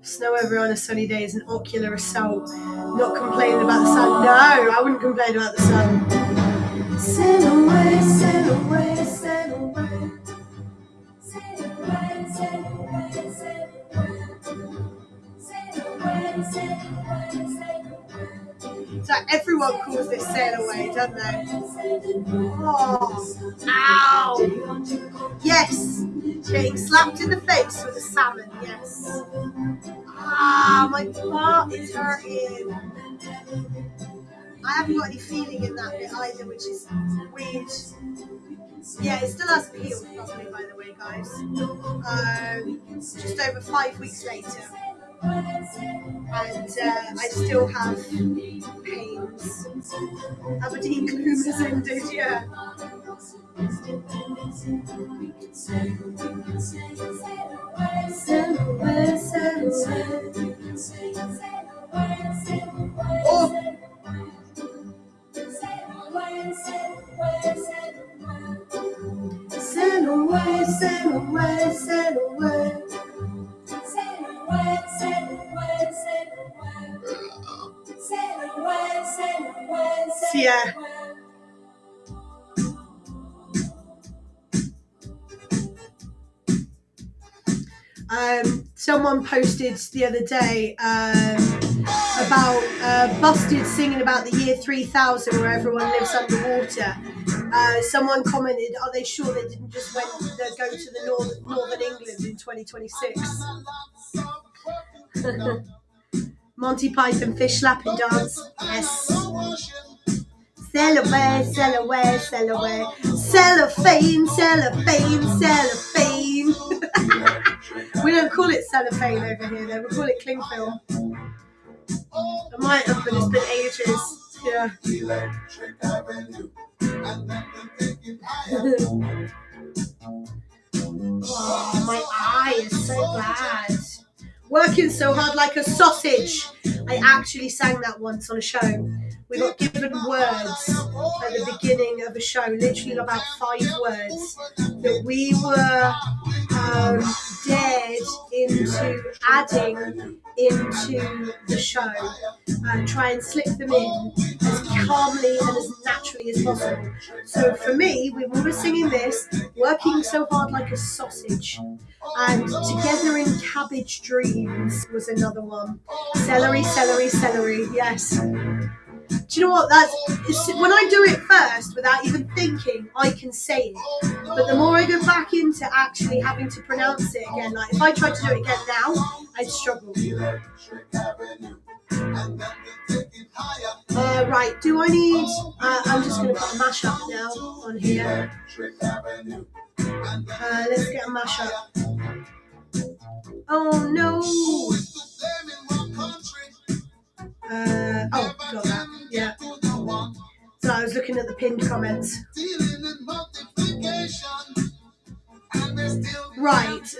S2: Snow over on a sunny day is an ocular assault. Not complaining about the sun. No, I wouldn't complain about the sun. Sail away, sail away, sail away. Sail away, sail away, sail away. Sail away, sail away, sail away. So everyone calls this sail away, don't they? Oh, ow! Yes, getting slapped in the face with a salmon. Yes. Ah, my butt is hurting. I haven't got any feeling in that bit either, which is weird. Yeah, it still hasn't healed properly, by the way, guys. Just over 5 weeks later. And I still have pains. Aberdeen gloom has ended, yeah. Sail away, sail away. Oh. Sail away, sail away, sail away. Yeah. Someone posted the other day about Busted singing about the year 3000 where everyone lives underwater. Someone commented, are they sure they didn't just go to the northern England in 2026? Monty Python fish slapping dance. Yes. Sail away, sail away, sail away. Cellophane, cellophane, cellophane. We don't call it cellophane over here though, we call it cling film. I might have, but it's been ages. Yeah. Oh, my eye is so bad. Working so hard like a sausage. I actually sang that once on a show. We got given words at the beginning of a show, literally about 5 words that we were dared into adding into the show. Try and slip them in as calmly and as naturally as possible. So for me, we were singing this, working so hard like a sausage. And Together in Cabbage Dreams was another one. Celery, celery, celery, yes. Do you know what? When I do it first without even thinking, I can say it. But the more I go back into actually having to pronounce it again, like if I tried to do it again now, I'd struggle. Right, do I need... I'm just going to put a mashup now on here. Let's get a mashup. Oh no! Got that. Yeah. So I was looking at the pinned comments. Right,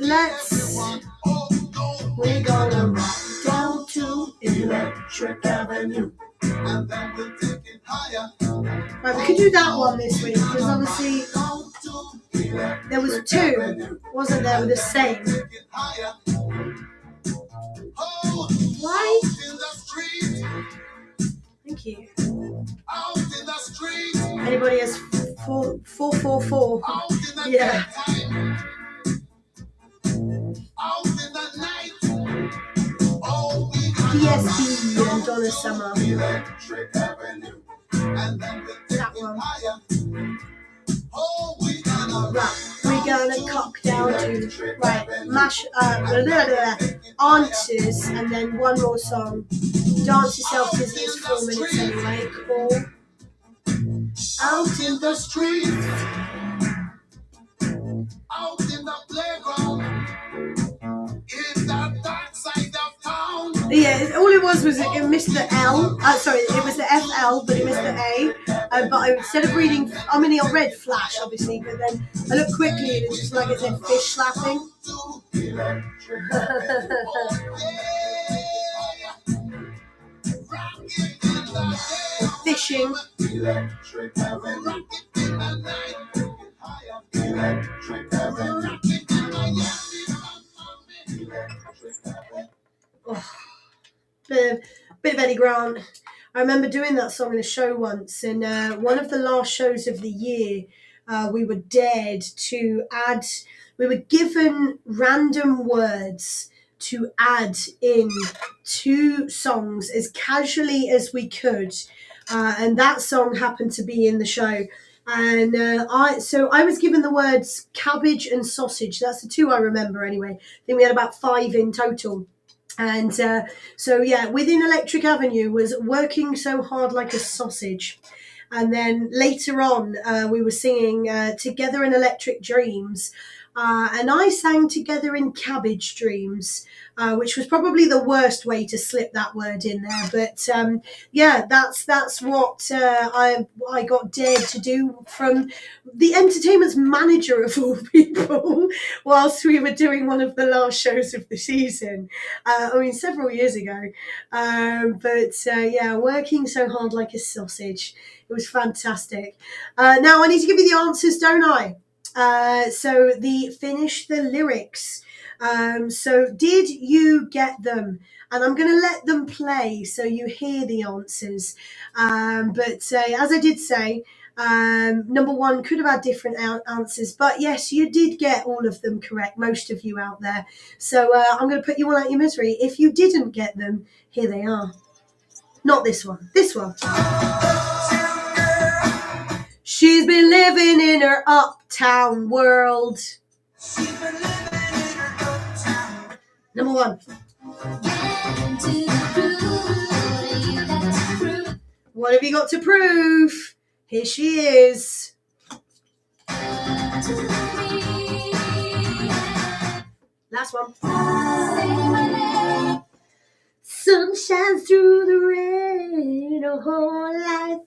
S2: we're gonna rock down to Electric Avenue. Right, we could do that one this week because obviously there was 2, wasn't there, with the same. Why? Thank you. Anybody has 444? Yeah. PSB and Donna Summer. That one. Right, we're gonna cock down to mash answers and then one more song. Dance yourself dizzy is 4 minutes anyway. Cool. Out in the street, out in the playground, in the dark side of town. Yeah, all it was it missed the L. Sorry, it was the FL, but it missed the A. But instead of reading, I read flash, obviously, but then I looked quickly and it's just like it said fish slapping. Fishing. Oh, bit of Eddie Grant. I remember doing that song in a show once, and one of the last shows of the year, we were dared to add, we were given random words to add in 2 songs as casually as we could, and that song happened to be in the show. And I was given the words cabbage and sausage. That's the 2 I remember anyway. I think we had about 5 in total. And within Electric Avenue was working so hard like a sausage. And then later on, we were singing Together in Electric Dreams. and I sang Together in Cabbage Dreams, which was probably the worst way to slip that word in there. But yeah, that's what I got dared to do from the entertainment's manager of all people, whilst we were doing one of the last shows of the season. I mean, several years ago. But yeah, working so hard like a sausage. It was fantastic. Now I need to give you the answers, don't I? So finish the lyrics. So did you get them? And I'm going to let them play so you hear the answers. But as I did say, number one could have had different answers, but yes, you did get all of them correct, most of you out there. So I'm going to put you all out your misery. If you didn't get them, here they are. Not this one, this one. She's been living in her uptown world. Number one. What have you got to prove? Here she is. Last one. Sun shines through the rain, a whole life.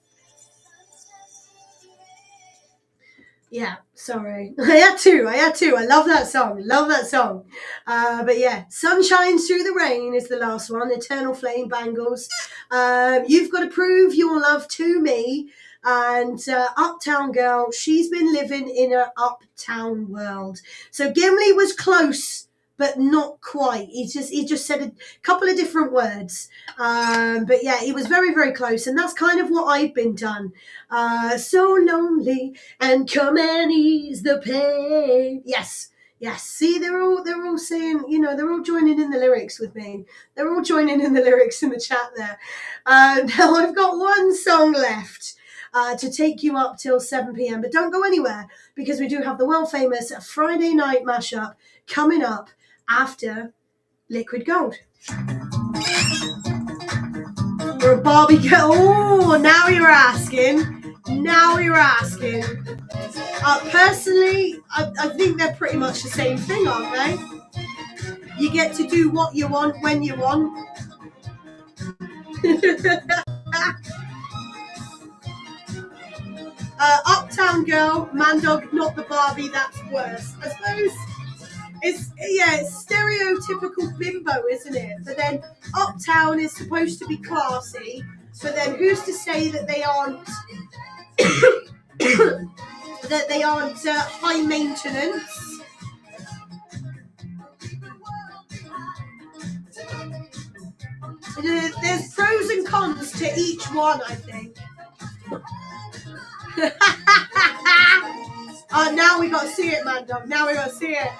S2: Yeah, sorry. I had to. I love that song. But yeah, Sun Shines Through the Rain is the last one. Eternal Flame, Bangles. You've Got to Prove Your Love to Me. And Uptown Girl, She's Been Living in Her Uptown World. So Gimli was close, but not quite. He just said a couple of different words. But yeah, he was very, very close. And that's kind of what I've been done. So lonely and come and ease the pain. Yes. See, they're all saying, they're all joining in the lyrics with me. They're all joining in the lyrics in the chat there. Now I've got one song left to take you up till 7 p.m. But don't go anywhere, because we do have the world famous Friday night mashup coming up after Liquid Gold. Or a Barbie girl. Oh, now you're asking. Personally, I think they're pretty much the same thing, aren't they? You get to do what you want when you want. Uptown Girl, Man Dog, not the Barbie, that's worse. I suppose it's stereotypical bimbo, isn't it? But then Uptown is supposed to be classy, but then who's to say that they aren't high maintenance? There's pros and cons to each one, I think. Oh, now we got to see it, Man Dog. Now we got to see it.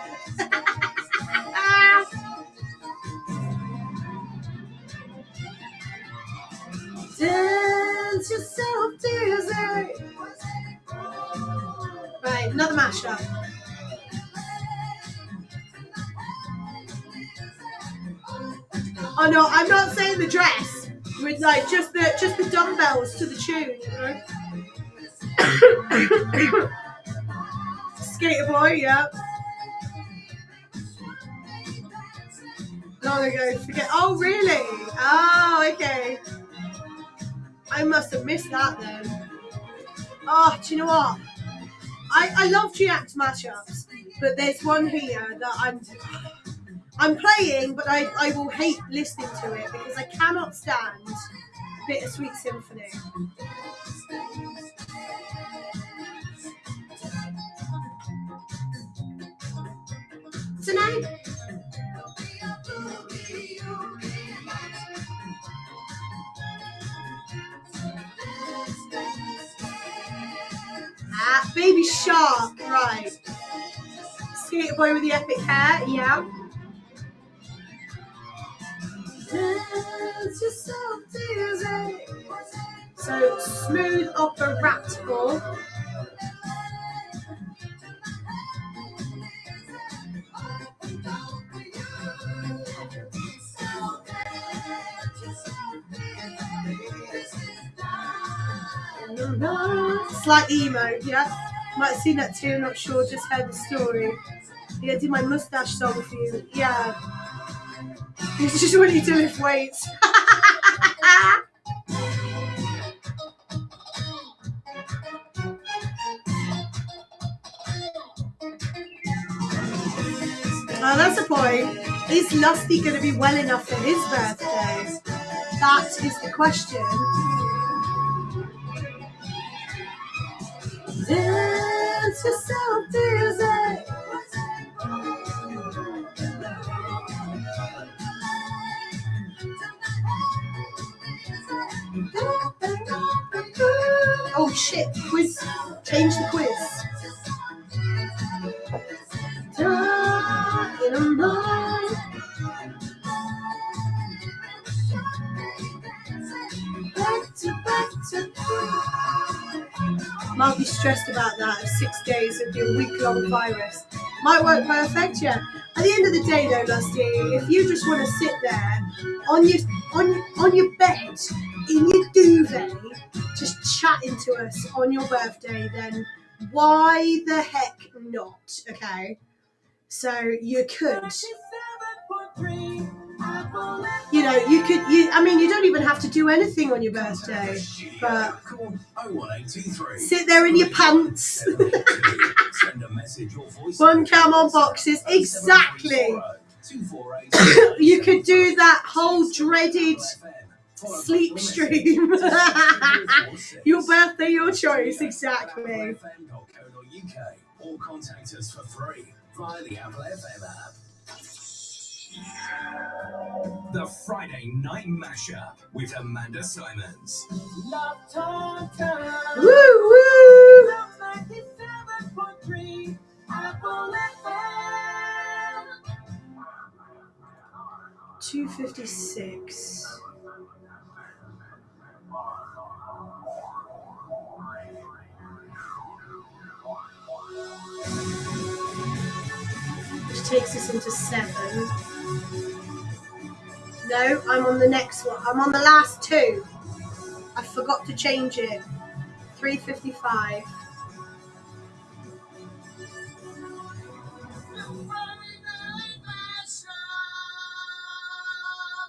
S2: Dance yourself dizzy. Right, another mashup. Oh no, I'm not saying the dress. With like just the dumbbells to the tune, you know. Skater Boy, yeah. Long ago, forget. Oh really? Oh, okay. I must have missed that then. Oh, do you know what? I love Giac's mashups, but there's one here that I'm playing, but I will hate listening to it because I cannot stand Bittersweet Symphony. Tonight. Baby Shark, right. Skater Boy with the epic hair, yeah. So smooth OpeRATTor. Slight emo, yeah. Might have seen that too, not sure, just heard the story. Yeah, I did my mustache song for you. Yeah. It's just want you to lift weights. Oh, that's the point. Is Lusty going to be well enough for his birthday? That is the question. Dance yourself dizzy. Oh shit, quiz. Change the quiz. In a mind. Back to Might be stressed about that. 6 days of your week-long virus. Might work perfect, yeah. At the end of the day, though, Lusty, if you just want to sit there on your bed in your duvet, just chatting to us on your birthday, then why the heck not? Okay, so you could. I mean, you don't even have to do anything on your birthday, but sit there in your pants. One cam on boxes, exactly. You could do that whole dreaded sleep stream. Your birthday, your choice, exactly.
S4: Or contact us for free via the Apple FM app. The Friday Night Mashup with Amanda Simons.
S13: Love Taunton.
S2: Woo woo.
S13: 97.3 Apple FM.
S2: 2:56. Which takes us into 7. No, I'm on the next one. I'm on the last 2. I forgot to change it. 3:55.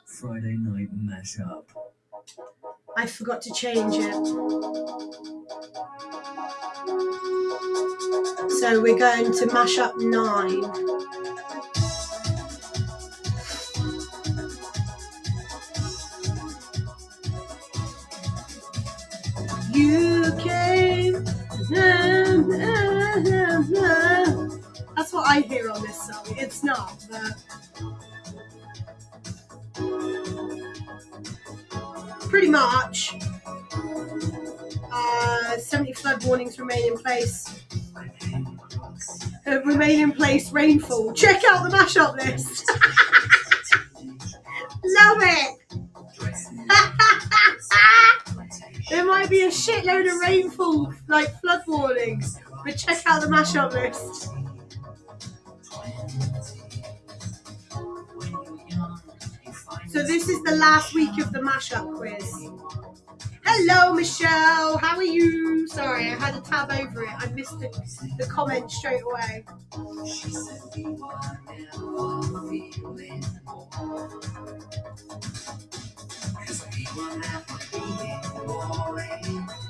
S4: Friday Night Mashup.
S2: I forgot to change it. So we're going to mash up 9. You came. That's what I hear on this song. It's not, but pretty much. 70 flood warnings remain in place. Remain in place. Rainfall. Check out the mashup list. Love it. There might be a shitload of rainfall, like flood warnings, but check out the mashup list. So this is the last week of the mashup quiz. Hello, Michelle. How are you? Sorry, I had a tab over it. I missed the comment straight away.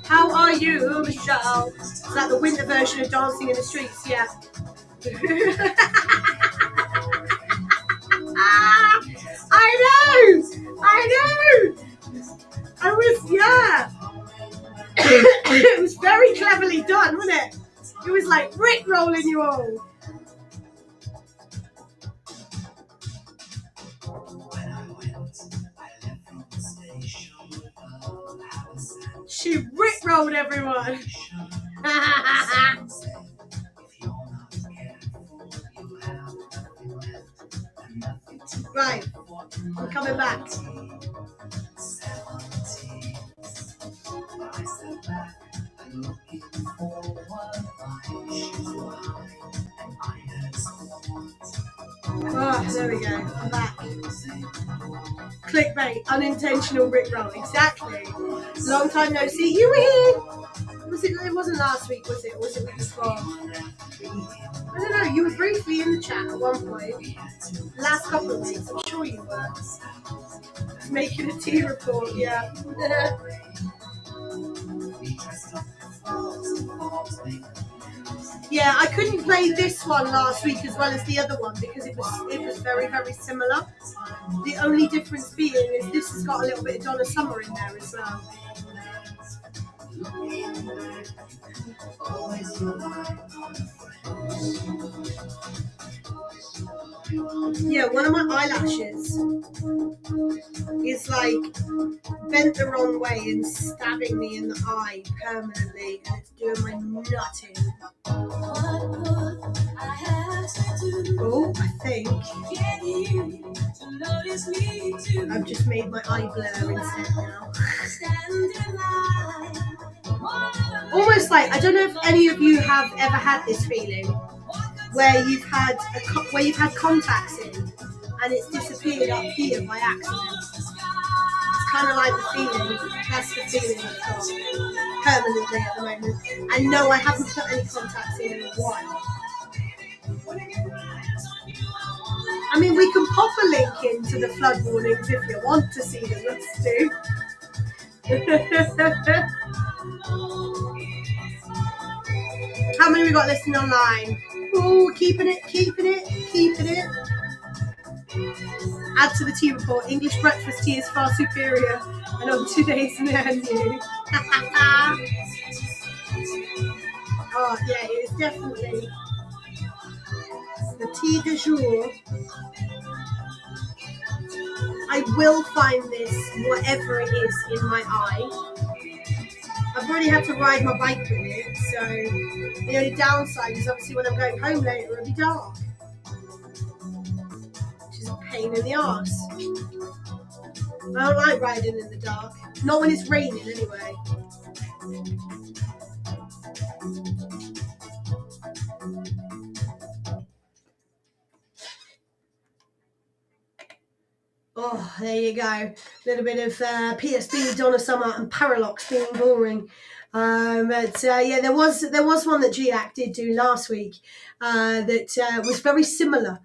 S2: How are you, Michelle? Is that the winter version of Dancing in the Streets? Yeah. I know. Yeah. It was very cleverly done, wasn't it? It was like rickrolling you all. She rickrolled everyone. Right, I'm coming back. Oh, there we go. I'm back. Clickbait, unintentional rickroll. Exactly. Long time no see. You were here. It wasn't last week, was it? Or was it week before? I don't know. You were briefly in the chat at one point. Last couple of weeks, I'm sure you were. Making a tea report, yeah. Yeah, I couldn't play this one last week as well as the other one because it was very, very similar. The only difference being is this has got a little bit of Donna Summer in there as well. Yeah, one of my eyelashes is like bent the wrong way and stabbing me in the eye permanently, and it's doing my nutting. Oh, I think I've just made my eye blur instead now. Almost like, I don't know if any of you have ever had this feeling where you've had contacts in and it's disappeared up here by accident. It's kind of like the feeling. That's the feeling I've got permanently at the moment. And no, I haven't put any contacts in a while. I mean, we can pop a link into the flood warnings if you want to see them. Let's do. How many we got listening online? Oh, keeping it. Add to the tea report. English breakfast tea is far superior, and on today's menu. Oh yeah, it is definitely the tea du jour. I will find this, whatever it is, in my eye. I've already had to ride my bike with it, so the only downside is obviously when I'm going home later it'll be dark, which is a pain in the arse. I don't like riding in the dark, not when it's raining anyway. Oh, there you go. A little bit of PSB, Donna Summer, and Parralox being boring. Yeah, there was one that Giac did do last week that was very similar,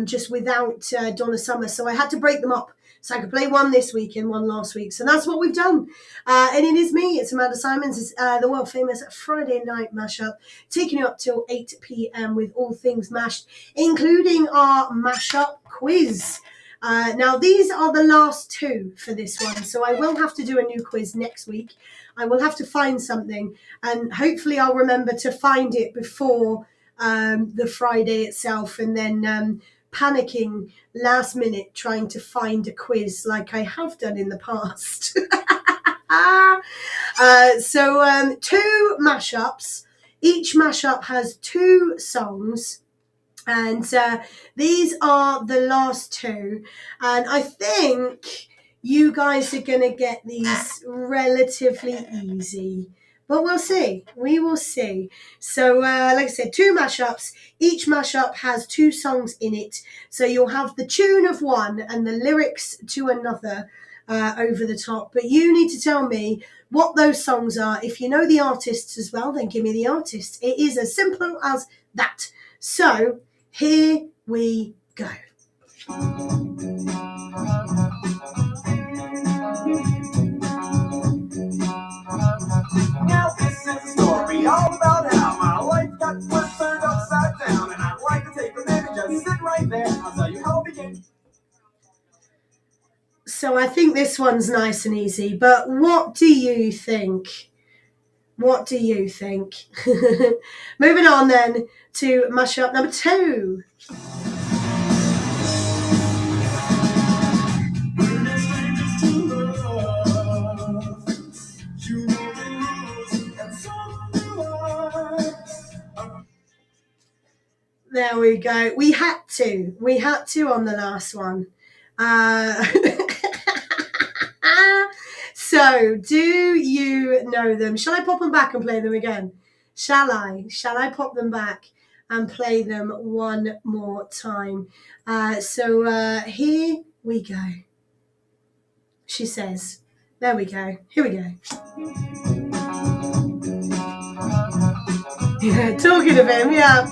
S2: just without Donna Summer. So I had to break them up. So I could play one this week and one last week. So that's what we've done. And it is me. It's Amanda Simons. It's the world famous Friday night mashup, taking you up till 8 p.m. with all things mashed, including our mashup quiz. Now, these are the last two for this one, so I will have to do a new quiz next week. I will have to find something, and hopefully I'll remember to find it before the Friday itself, and then panicking last minute trying to find a quiz like I have done in the past. So two mashups. Each mashup has two songs. And these are the last two. And I think you guys are going to get these relatively easy. But we'll see. We will see. So, like I said, two mashups. Each mashup has two songs in it. So you'll have the tune of one and the lyrics to another over the top. But you need to tell me what those songs are. If you know the artists as well, then give me the artists. It is as simple as that. So here we go.
S13: Now this is a story all about how my life got turned upside down, and I'd like to take a minute, just sit right there. I'll tell you how it began.
S2: So I think this one's nice and easy, but what do you think? What do you think? Moving on then to mashup number 2. There we go. We had to on the last one. So, do you know them? Shall I pop them back and play them again? Shall I pop them back and play them one more time? So here we go. She says, there we go. Here we go. Yeah, talking of him, yeah.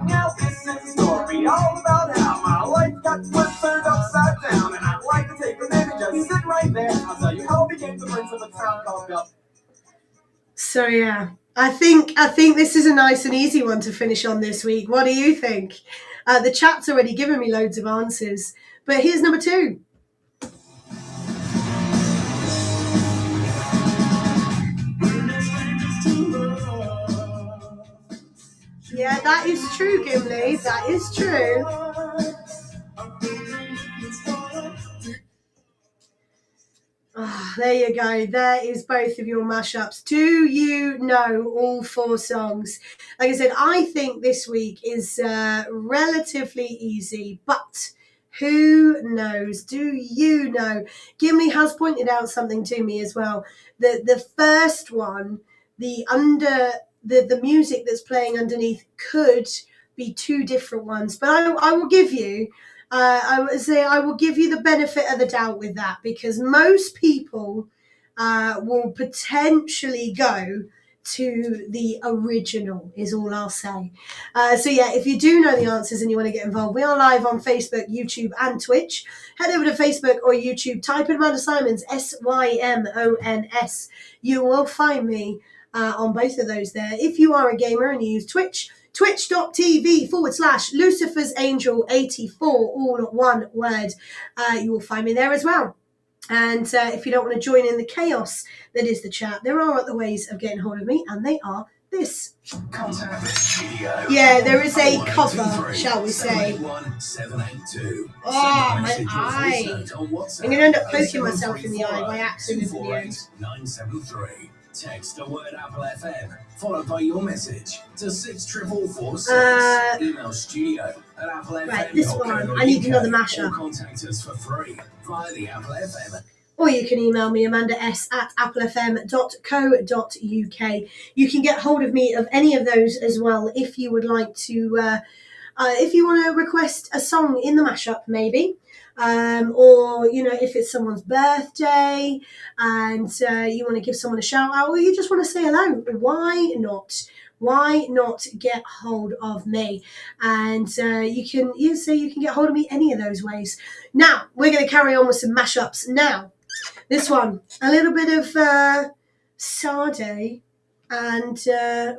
S13: Now this is a story all about how my life got turned upside down, and I'd like to take a minute, just sit right there. I'll tell you how I became the prince of a town called Bel.
S2: So yeah, I think this is a nice and easy one to finish on this week. What do you think? The chat's already given me loads of answers, but here's number 2. Yeah, that is true, Gimli. That is true. Oh, there you go. There is both of your mashups. Do you know all 4 songs? Like I said, I think this week is relatively easy, but who knows? Do you know? Gimli has pointed out something to me as well. The first one, the music that's playing underneath could be 2 different ones, but I will give you I would say I will give you the benefit of the doubt with that, because most people will potentially go to the original, is all I'll say. So yeah, if you do know the answers and you want to get involved, we are live on Facebook, YouTube and Twitch. Head over to Facebook or YouTube, type in Amanda Simons, Symons. You will find me on both of those there. If you are a gamer and you use Twitch, twitch.tv/Lucifer's Angel 84, all one word. You will find me there as well. And if you don't want to join in the chaos that is the chat, there are other ways of getting hold of me, and they are this.
S4: Contact the studio.
S2: Yeah, there is a cover, shall we say. Oh, my eye. I'm going to end up poking myself in the eye by accident in the end.
S4: 973. Text the word Apple FM, followed by your message to 64446. Email studio@applefm.co.uk.
S2: Right, this one. I need another mashup.
S4: Or contact us for free via the Apple FM.
S2: Or you can email me, amanda.s@applefm.co.uk. You can get hold of me of any of those as well if you would like to, if you want to request a song in the mashup, maybe. Or, you know, if it's someone's birthday and you want to give someone a shout out, or you just want to say hello, why not? Why not get hold of me? And you can get hold of me any of those ways. Now, we're going to carry on with some mashups. Now, this one, a little bit of Sade and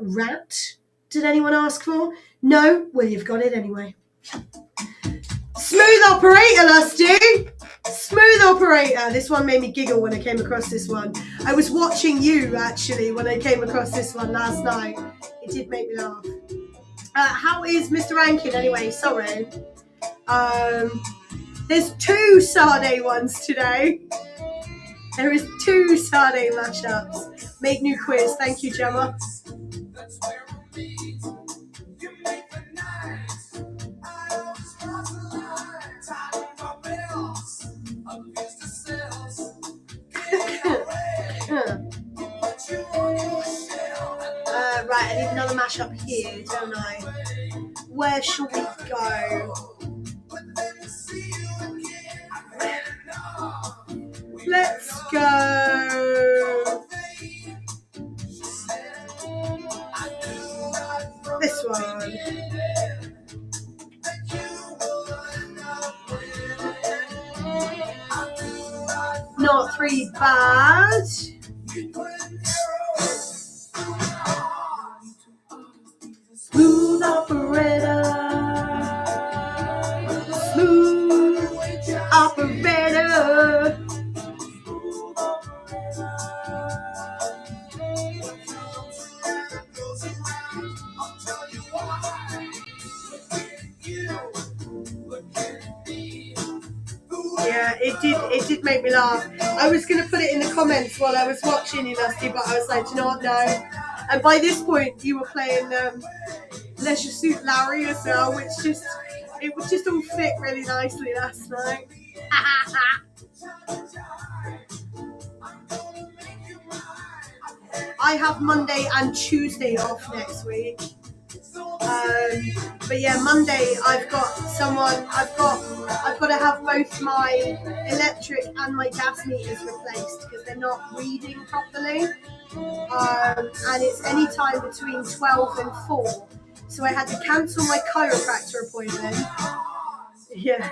S2: Rat. Did anyone ask for? No? Well, you've got it anyway. Smooth operator, Lusty. Smooth operator. This one made me giggle when I came across this one. I was watching you, actually, when I came across this one last night. It did make me laugh. How is Mr. Rankin, anyway? Sorry. There's 2 Sade ones today. There is 2 Sade mashups. Make new quiz. Thank you, Gemma. Right, I need another mashup here, don't I? Where shall we go? Let's go. This one. Not 3 bad. Smooth operator. Smooth operator. Yeah, it did make me laugh. I was going to put it in the comments while I was watching you, Lusty, but I was like, you know what, no. And by this point, you were playing Leisure Suit Larry as well, which it would just all fit really nicely last night. I have Monday and Tuesday off next week. But yeah, Monday I've got to have both my electric and my gas meters replaced because they're not reading properly. And it's any time between 12 and 4. So I had to cancel my chiropractor appointment. Yeah.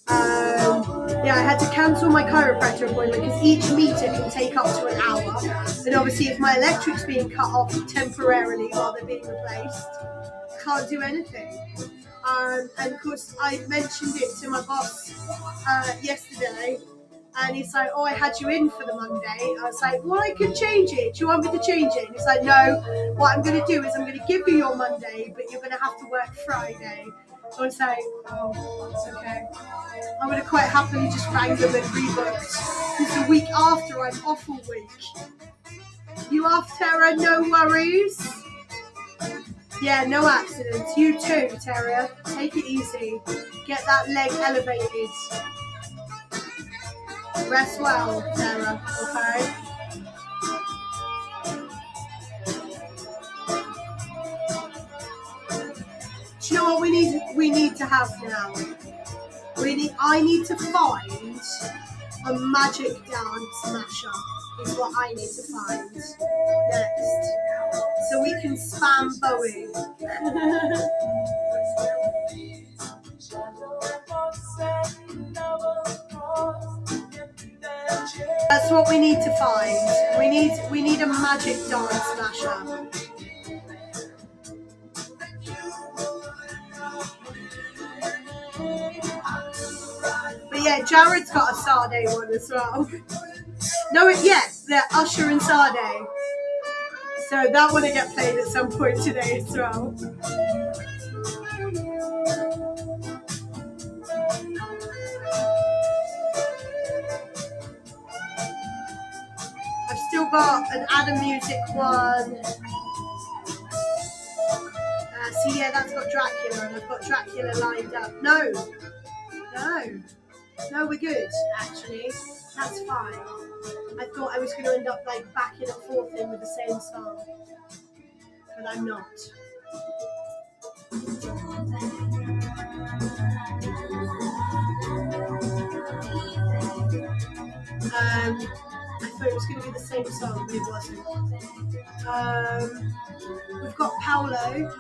S2: I had to cancel my chiropractor appointment because each meter can take up to an hour. And obviously if my electric's being cut off temporarily while they're being replaced, I can't do anything. And of course I mentioned it to my boss yesterday, and he's like, oh, I had you in for the Monday. I was like, well, I can change it. Do you want me to change it? And he's like, no, what I'm going to do is I'm going to give you your Monday, but you're going to have to work Friday. So I was like, oh, it's okay. I'm going to quite happily just rang them and rebooked. Because the week after, I'm off all week. You off, Tara? No worries. Yeah, no accidents. You too, Tara. Take it easy. Get that leg elevated. Rest well, Tara, okay? Do you know what we need to have now? I need to find a magic dance mashup is what I need to find next. So we can spam Bowie. That's what we need to find. We need a magic dance mashup. But yeah, Jared's got a Sade one as well. No, they're Usher and Sade. So that one will get played at some point today as well. I've still got an Adam Music one. See, yeah, that's got Dracula, and I've got Dracula lined up. No, we're good, actually. That's fine. I thought I was going to end up like backing and forth in with the same song, but I'm not. I thought it was going to be the same song, but it wasn't. We've got Paolo.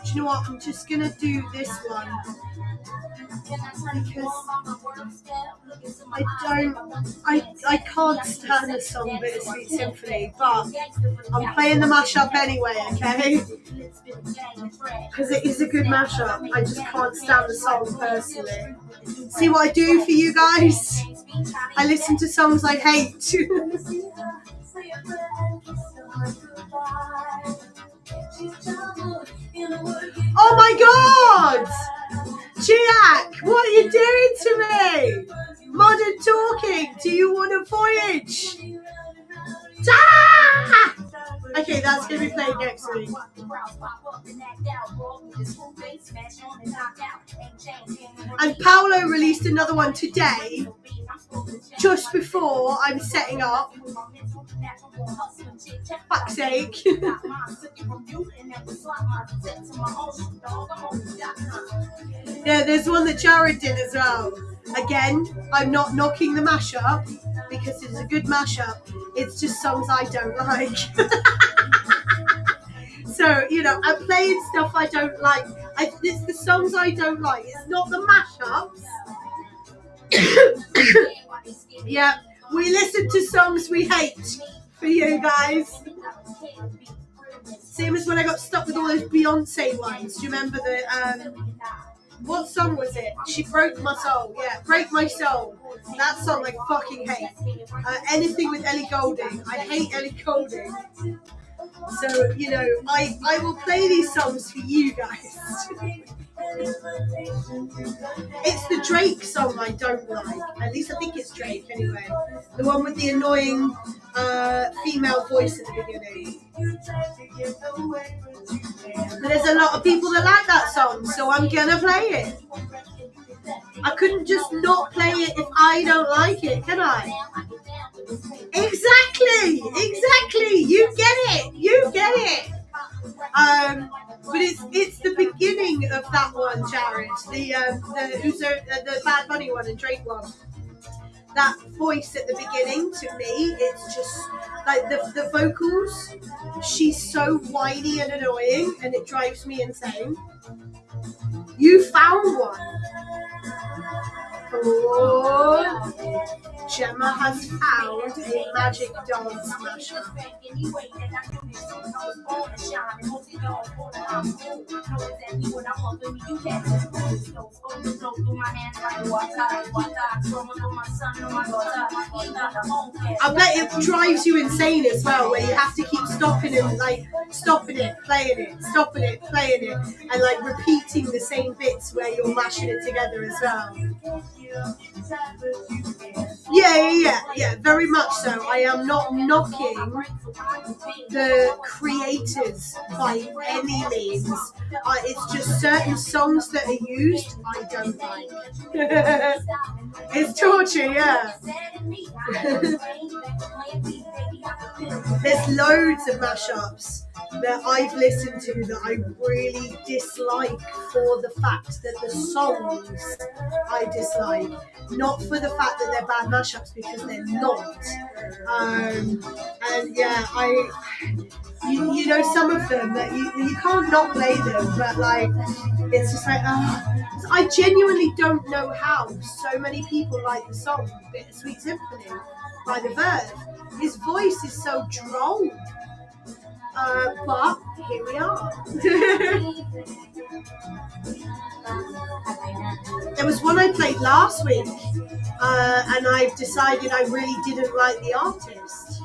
S2: Do you know what? I'm just going to do this one because I can't stand the song Bittersweet Symphony, but I'm playing the mashup anyway, okay? Because it is a good mashup. I just can't stand the song personally. See what I do for you guys? I listen to songs I hate. Oh my God! Giac, what are you doing to me? Modern talking, do you want a voyage? Ah! Okay, that's going to be played next week. And Paolo released another one today, just before I'm setting up. Fuck's sake. Yeah, there's one that Jared did as well. Again, I'm not knocking the mashup because it's a good mashup. It's just songs I don't like. So, you know, I'm playing stuff I don't like. It's the songs I don't like. It's not the mashups. Yeah, we listen to songs we hate for you guys. Same as when I got stuck with all those Beyonce ones. Do you remember the what song was it? She Broke My Soul. Yeah, Break My Soul. That song I fucking hate. Anything with Ellie Goulding. I hate Ellie Goulding. So, you know, I will play these songs for you guys. It's the Drake song I don't like. At least I think it's Drake anyway. The one with the annoying female voice at the beginning. But there's a lot of people that like that song, so I'm gonna play it. I couldn't just not play it if I don't like it, can I? Exactly. You get it. But it's the beginning of that one, Jared. The Bad Bunny one and Drake one. That voice at the beginning, to me, it's just like the vocals. She's so whiny and annoying, and it drives me insane. You found one. Oh, Gemma has found a magic dance mashup. I bet it drives you insane as well, where you have to keep stopping it, playing it, stopping it, playing it, and like repeating the same bits where you're mashing it together as well. Yeah, very much so. I am not knocking the creators by any means. It's just certain songs that are used I don't like. It's torture, yeah. There's loads of mashups that I've listened to that I really dislike for the fact that the songs I dislike, not for the fact that they're bad mashups, because they're not. And yeah, you know, some of them that you can't not play them, but like it's just like I genuinely don't know how so many people like the song Bittersweet Symphony by the Verve. His voice is so droll. But here we are. There was one I played last week, and I've decided I really didn't like the artist.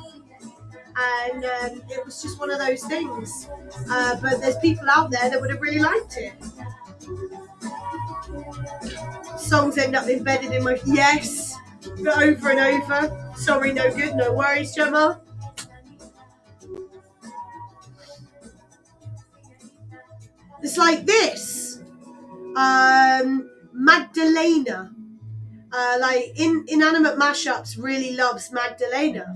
S2: And it was just one of those things. But there's people out there that would have really liked it. Songs end up embedded in my... Yes, over and over. Sorry, no good, no worries, Gemma. It's like this. Magdalena. Like Inanimate Mashups really loves Magdalena.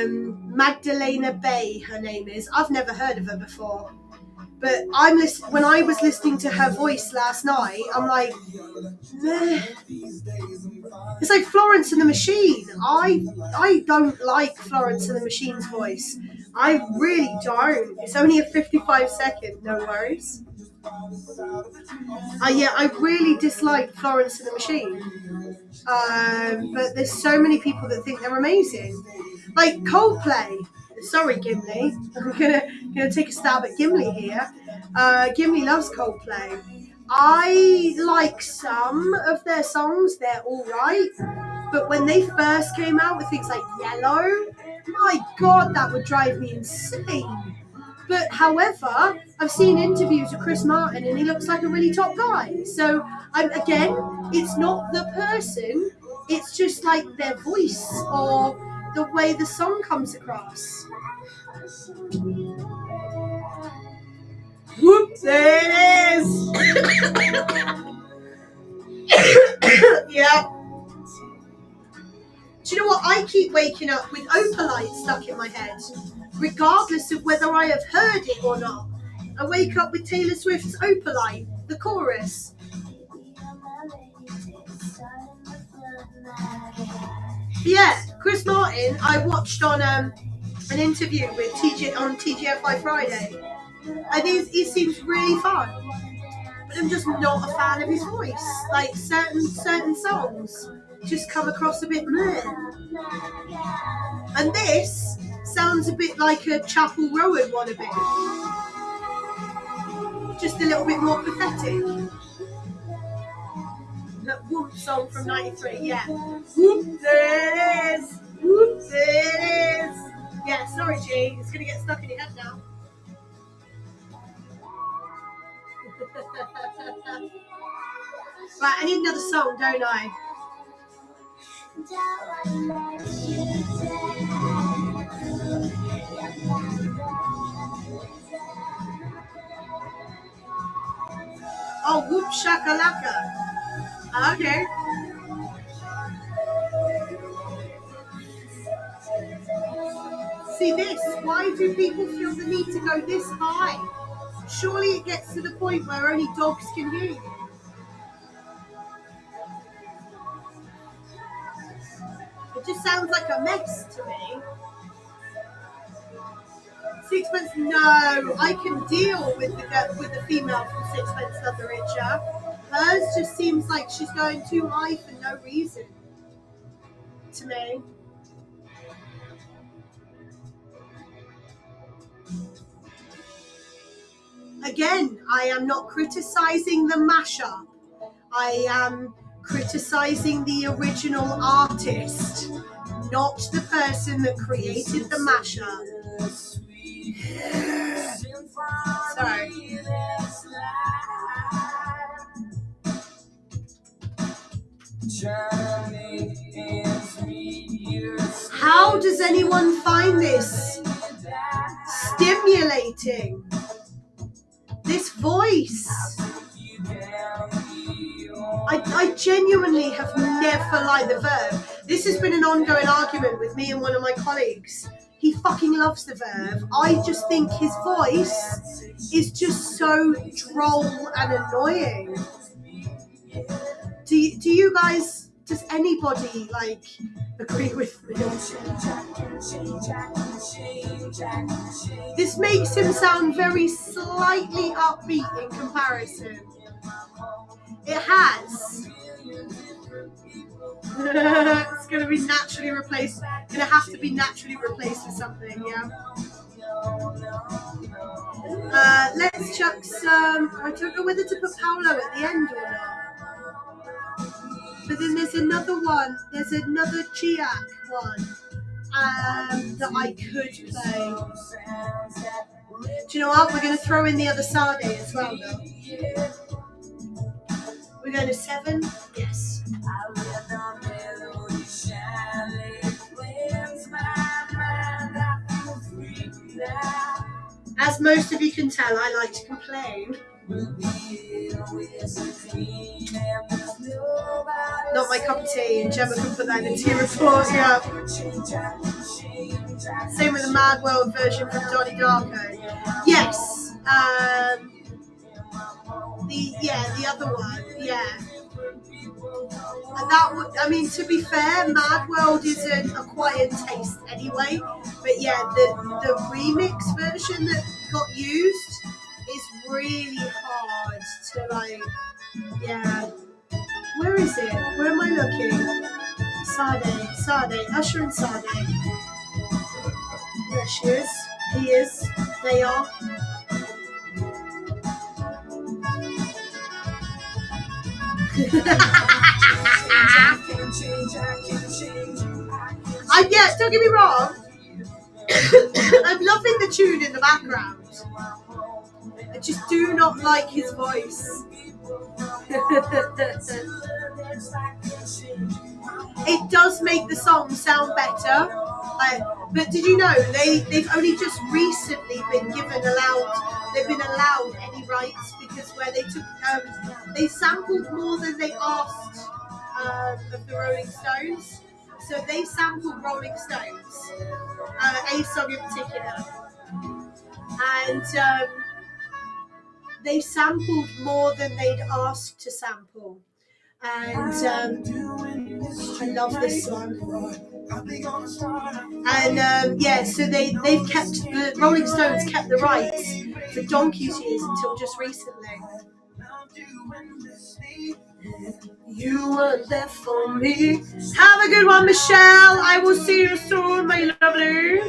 S2: Magdalena Bay, her name is. I've never heard of her before. But when I was listening to her voice last night, I'm like, meh. It's like Florence and the Machine. I don't like Florence and the Machine's voice. I really don't. It's only a 55-second, no worries. Yeah, I really dislike Florence and the Machine. But there's so many people that think they're amazing. Like Coldplay. Sorry, Gimli. I'm gonna take a stab at Gimli here. Gimli loves Coldplay. I like some of their songs, they're alright. But when they first came out with things like Yellow, my God, that would drive me insane. But however, I've seen interviews with Chris Martin and he looks like a really top guy. So again, it's not the person, it's just like their voice or the way the song comes across. Whoop, there it is. Yeah. Do you know what? I keep waking up with Opalite stuck in my head, regardless of whether I have heard it or not. I wake up with Taylor Swift's Opalite, the chorus. Yeah, Chris Martin, I watched on an interview with on TGFI Friday, and he seems really fun. But I'm just not a fan of his voice. Like certain songs just come across a bit meh. And this sounds a bit like a Chapel Rowan wannabe. Just a little bit more pathetic. That Whoop song from '93, yeah. Whoop, there it is. Whoop, there it is. Yeah, sorry, G. It's gonna get stuck in your head now. Right, I need another song, don't I? Oh, Whoop Shakalaka. Okay. See this? Why do people feel the need to go this high? Surely it gets to the point where only dogs can hear you. It just sounds like a mess to me. Sixpence, no, I can deal with the female from Sixpence None the Richer. Hers just seems like she's going too high for no reason to me. Again, I am not criticizing the mashup. I am criticizing the original artist, not the person that created the mashup. Sorry. How does anyone find this stimulating? This voice. I genuinely have never liked the Verve. This has been an ongoing argument with me and one of my colleagues. He fucking loves the Verve. I just think his voice is just so droll and annoying. Do you guys, does anybody like agree with me? This makes him sound very slightly upbeat in comparison. It has. It's going to be naturally replaced. Going to have to be naturally replaced with something, yeah. Let's chuck some. I don't know whether to put Paolo at the end or not. But then there's another one. There's another Giac one that I could play. Do you know what? We're going to throw in the other Sade as well, though. We're going to 7? Yes. As most of you can tell, I like to complain. Not my cup of tea, and Gemma can put that in the tea report, yeah. Same with the Mad World version from Donnie Darko. Yes. The other one, yeah. And that would, I mean, to be fair, Mad World is an acquired taste anyway. But yeah, the remix version that got used is really hard to like, yeah. Where is it? Where am I looking? Sade, Usher and Sade. There she is. He is. They are. Yeah, don't get me wrong. I'm loving the tune in the background. I just do not like his voice. It does make the song sound better. But did you know they've only just recently been allowed any rights, because where they took they sampled more than they asked of the Rolling Stones. So they sampled Rolling Stones, a song in particular, and they sampled more than they'd asked to sample. And I love this song. And so they've kept, the Rolling Stones kept the rights for donkey's years until just recently. You were there for me. Have a good one, Michelle. I will see you soon, my lovely.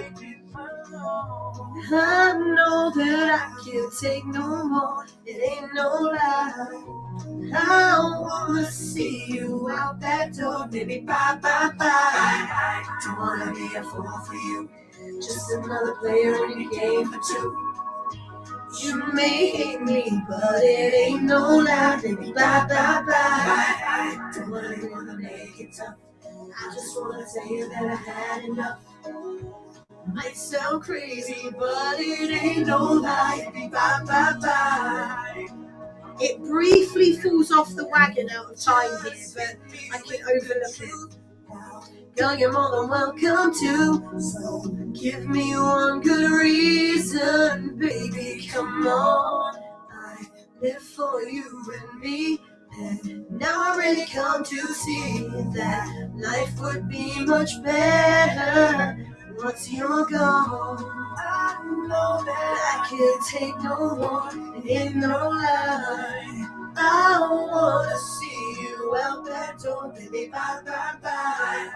S2: I know that I can't take no more. It ain't no lie. I wanna see you out that door, baby. Bye, bye, bye. Don't wanna be a fool for you. Just another player in the game for two. You may hate me, but it ain't no lie, baby. Bye, bye, bye. Don't wanna make it tough. I just wanna tell you that I had enough. Might sound crazy, but it ain't no lie, baby. Bye, bye, bye. It briefly falls off the wagon out of time here, but I can overlook it. girl, you're more than welcome to. So give me one good reason, baby, come on. I live for you and me, and now I really come to see that life would be much better once you're gone. I know that I can't take no more, it ain't no lie. I wanna see you out that door, baby, bye, bye, bye.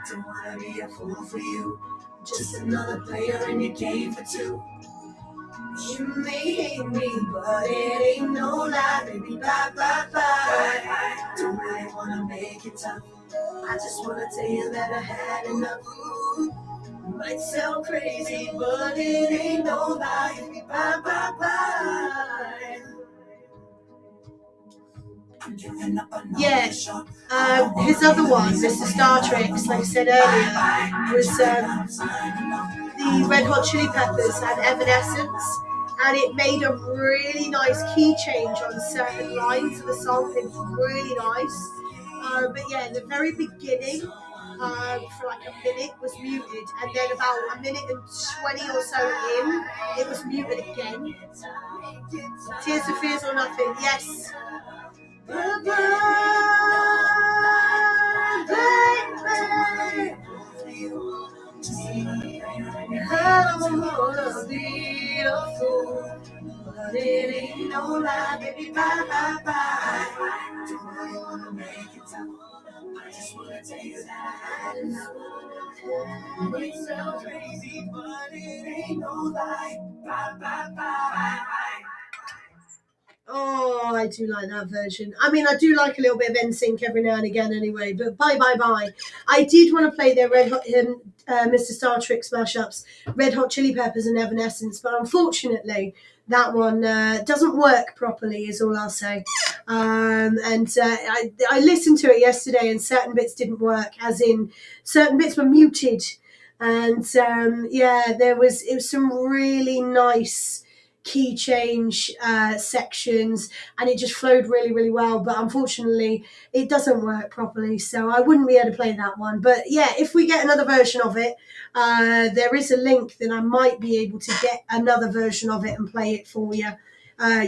S2: Don't wanna be a fool for you, just another player in your game for two. You may hate me, but it ain't no lie, baby, bye, bye, bye. Don't really wanna make it tough, I just wanna tell you that I had enough. Might sound crazy, but it ain't no lie, baby, bye, bye, bye. Yeah, his other one, Mr. Star Treks, like I said earlier, was the Red Hot Chili Peppers and Evanescence, and it made a really nice key change on certain lines of the song. It was really nice. But yeah, in the very beginning, for like a minute, was muted, and then about a minute and 20 or so in, it was muted again. Tears for Fears or Nothing, yes. Baby, I don't wanna be a fool, but it ain't no lie, baby, bye, bye, bye. Don't really wanna make it tough, I just wanna tell you that I love you. It sounds crazy, but it ain't no lie, bye, bye, bye. Oh, I do like that version. I mean, I do like a little bit of NSYNC every now and again anyway, but bye, bye, bye. I did want to play their Red Hot, Mr. Star Trek mashups, Red Hot Chili Peppers and Evanescence, but unfortunately, that one doesn't work properly, is all I'll say. I listened to it yesterday, and certain bits didn't work, as in certain bits were muted. And yeah, it was some really nice key change sections, and it just flowed really, really well, but unfortunately it doesn't work properly, so I wouldn't be able to play that one. But yeah, if we get another version of it, there is a link that I might be able to get another version of it and play it for you.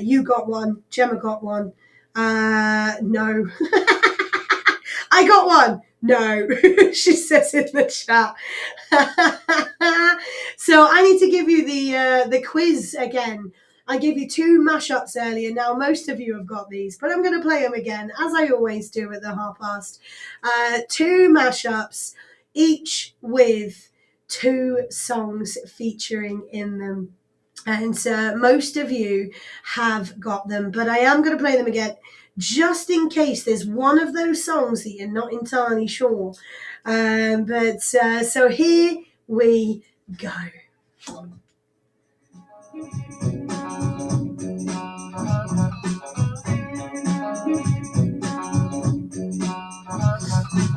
S2: You got one, Gemma got one, no. I got one. No, she says in the chat. So I need to give you the quiz again. I gave you 2 mashups earlier. Now most of you have got these, but I'm going to play them again, as I always do at the past. 2 mashups, each with 2 songs featuring in them. And most of you have got them, but I am going to play them again, just in case there's one of those songs that you're not entirely sure. So here we go.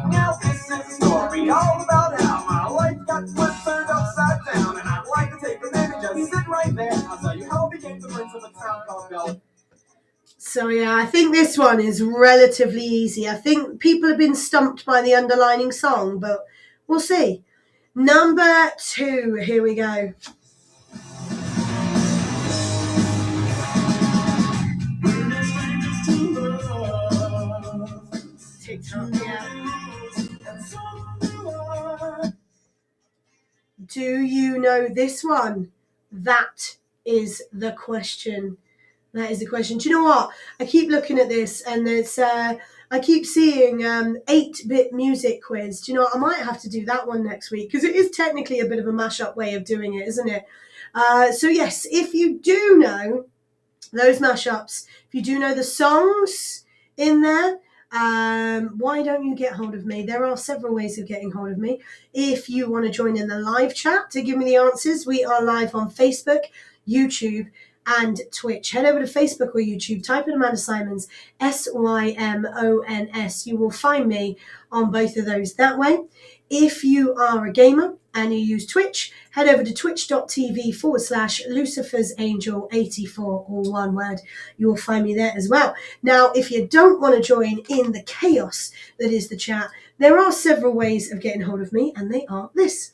S13: Now this is a story all about how my life got turned upside down, and I'd like to take a minute and just sit right there. I'll tell you how I became the prince of a town called Bell.
S2: So yeah, I think this one is relatively easy. I think people have been stumped by the underlining song, but we'll see. Number 2, here we go. TikTok, yeah. Do you know this one? That is the question. That is the question. Do you know what? I keep looking at this, and it's I keep seeing 8-bit music quiz. Do you know what? I might have to do that one next week, because it is technically a bit of a mashup way of doing it, isn't it? So yes, if you do know those mashups, if you do know the songs in there, why don't you get hold of me? There are several ways of getting hold of me. If you want to join in the live chat to give me the answers, we are live on Facebook, YouTube, and Twitch. Head over to Facebook or YouTube, type in Amanda Simons, SYMONS. You will find me on both of those that way. If you are a gamer and you use Twitch, head over to twitch.tv/LucifersAngel84, all one word. You will find me there as well. Now, if you don't want to join in the chaos that is the chat, There are several ways of getting hold of me, and they are this.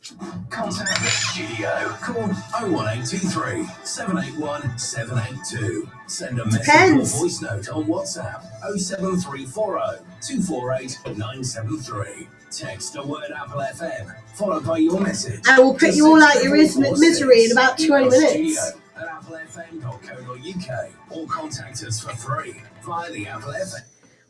S4: Contact the studio. Call 01823 781 782. Send a message or voice note on WhatsApp 07340 248 973. Text the word Apple FM, followed by your message.
S2: I will put you all out your misery in about 20 minutes.
S4: At applefm.co.uk or contact us for free via the Apple FM.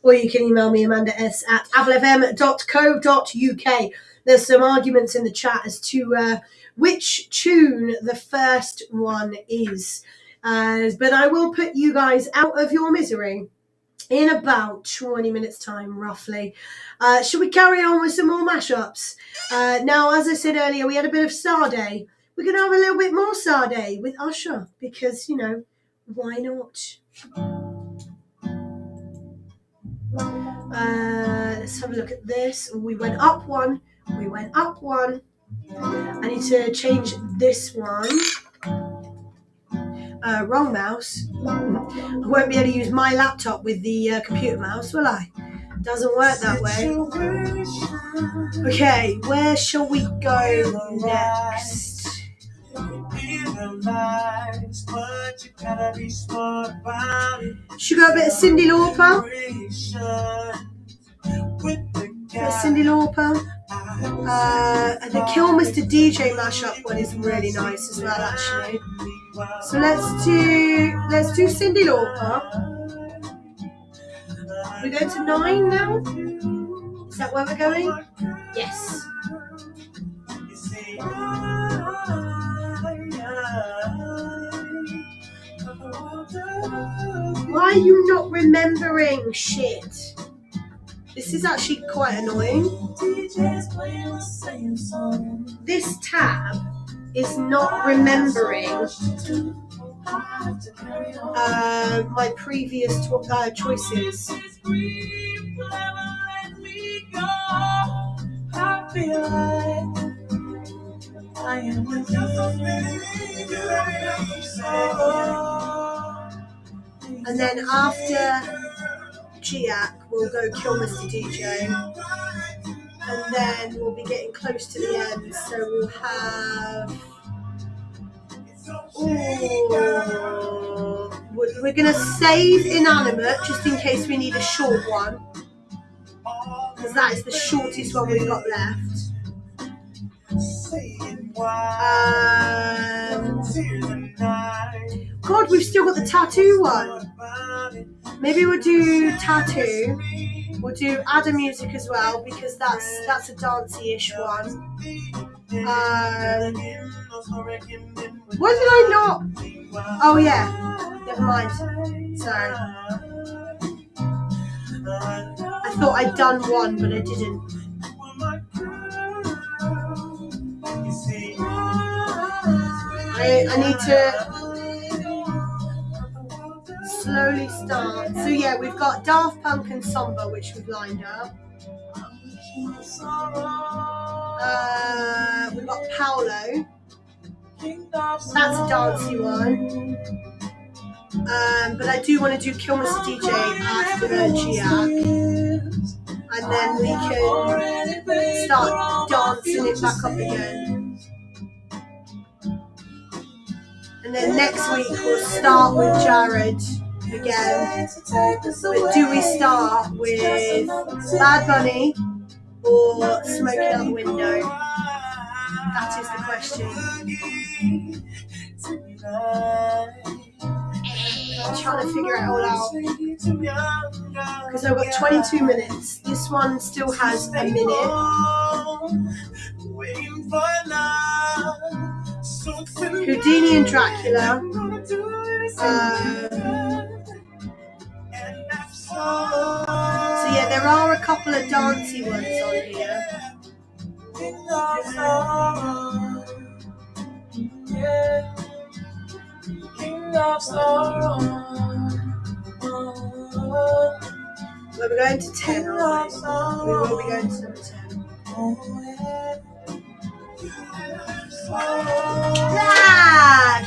S2: Or you can email me, amandas@applefm.co.uk. There's some arguments in the chat as to which tune the first one is. But I will put you guys out of your misery in about 20 minutes' time, roughly. Should we carry on with some more mashups? Now, as I said earlier, we had a bit of Sade. We're going to have a little bit more Sade with Usher because, you know, why not? Let's have a look at this. We went up one. We went up one. I need to change this one. Wrong mouse. I won't be able to use my laptop with the computer mouse, will I? Doesn't work that way. Okay, where shall we go next? Should we go a bit of Cyndi Lauper? Cyndi Lauper. The Kill Mr. DJ mashup one is really nice as well, actually. So let's do Cyndi Lauper. We're going to 9 now. Is that where we're going? Yes. Why are you not remembering shit? This is actually quite annoying. This tab is not remembering my previous choices. And then after Giac, we'll go Kill Mr. DJ. And then we'll be getting close to the end, so we'll have... We're going to save Inanimate, just in case we need a short one. Because that is the shortest one we've got left. God, we've still got the tattoo one. Maybe we'll do tattoo. We'll do Ada music as well because that's a dancey-ish one. Why did I not? Oh yeah, never mind. Sorry. I thought I'd done one, but I didn't. I need to slowly start. So yeah, we've got Daft Punk and Sombr, which we've lined up. We've got Paolo. That's a dancey one. But I do want to do Kill Mr. DJ after Giac. And then we can start dancing it back up again. And then next week we'll start with Jared again. But do we start with Bad Bunny or Smoking Out the Window? That is the question. I'm trying to figure it all out. Because I've got 22 minutes. This one still has a minute. Houdini and Dracula. So yeah, there are a couple of dancey ones on here. We're going to 10, aren't we? We will be going to number 10.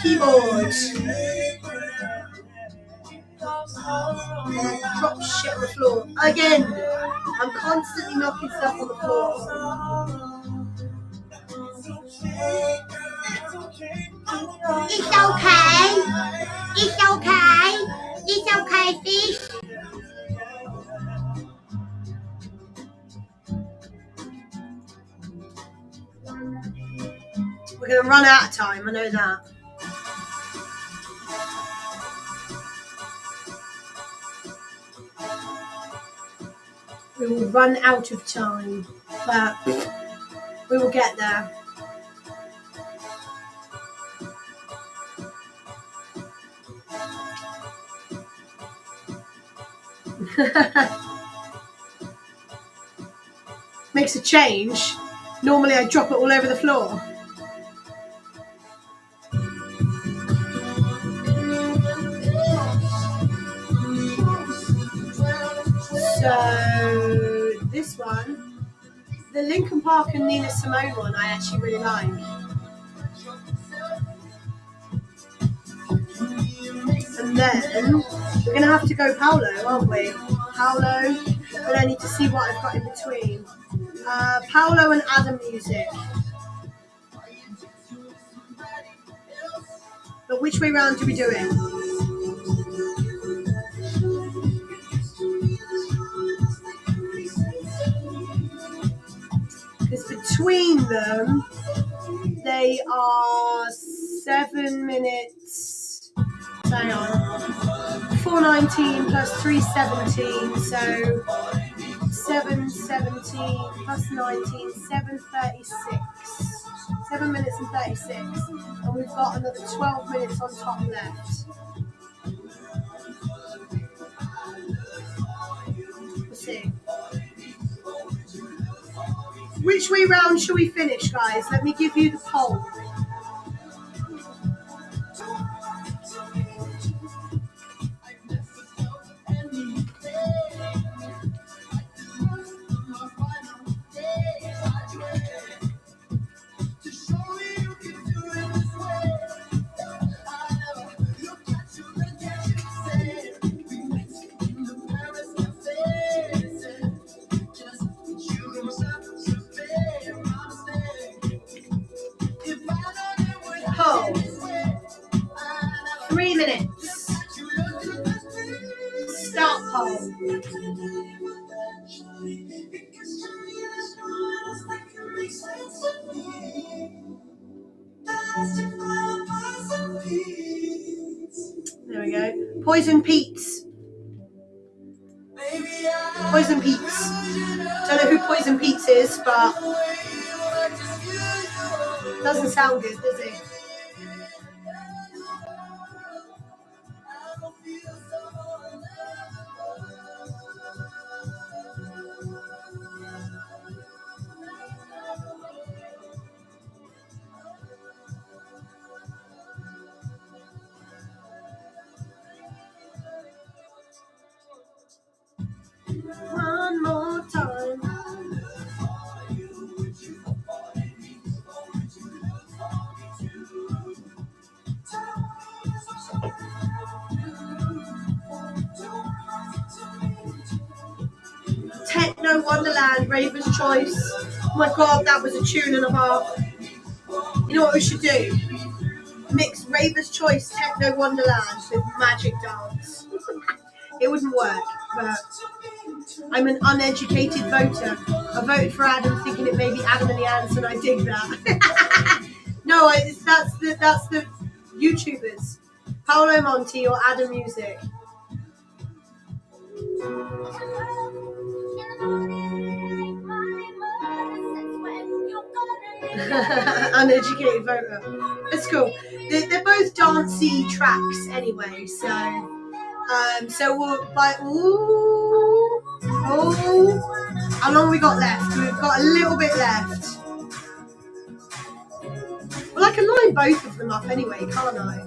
S2: Keyboard. Drop shit on the floor again. I'm constantly knocking stuff on the floor. It's okay. It's okay. It's okay, fish. We're going to run out of time, I know that. We will run out of time, but we will get there. Makes a change. Normally I drop it all over the floor. So this one, the Linkin Park and Nina Simone one, I actually really like. And then we're gonna have to go Paolo, aren't we? Paolo, but I need to see what I've got in between. Paolo and Adam music. But which way round do we do it? Because between them, they are 7 minutes. Hang on. 4:19 plus 3:17, so 7:17 plus 19, 7:36. 7 minutes and 36, and we've got another 12 minutes on top left. Let's see. Which way round shall we finish, guys? Let me give you the poll. Poll. 3 minutes. Start poll. There we go. Poison Pete's. Poison Pete's. Don't know who Poison Pete's is, but doesn't sound good, does it? One more time. Techno Wonderland, Raver's Choice. Oh my god, that was a tune and a half. You know what we should do? Mix Raver's Choice, Techno Wonderland with Magic Dance. It wouldn't work, but I'm an uneducated voter. I voted for Adam thinking it may be Adam and the Ants, and I dig that. No, that's the YouTubers. Paolo Monti or Adam Music. Uneducated voter. It's cool. They're both dancey tracks anyway, so we'll by how long have we got left? We've got a little bit left. Well, I can line both of them up anyway, can't I?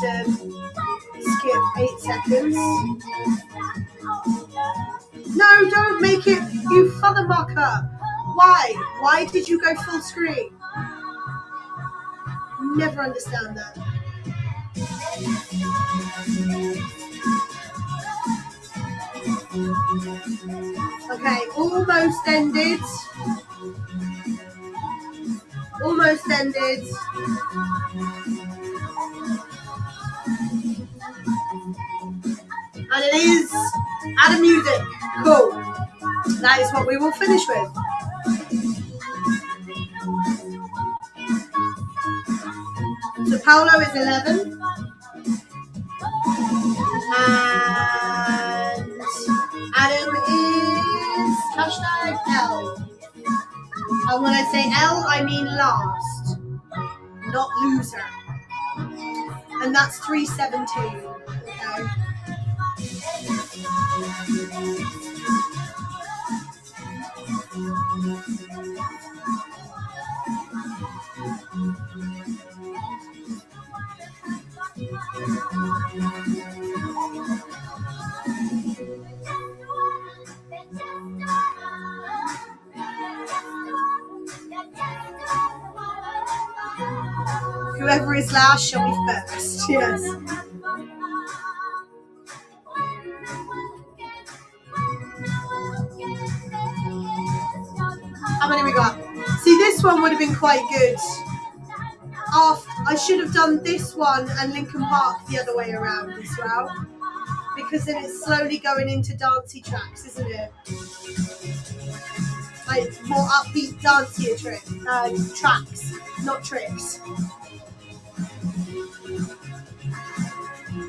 S2: to skip 8 seconds. No, don't make it, you father mucker. Why? Why did you go full screen? Never understand that. Okay, almost ended. Almost ended. And it is out of music. Cool. That is what we will finish with. So Paolo is 11. And Adam is hashtag L. And when I say L, I mean last, not loser. And that's 317. Okay. Whoever is last shall be first. Yes. How many we got? See, this one would have been quite good. I should have done this one and Linkin Park the other way around as well, because then it's slowly going into dancey tracks, isn't it? Like more upbeat, dancier tracks, not tricks.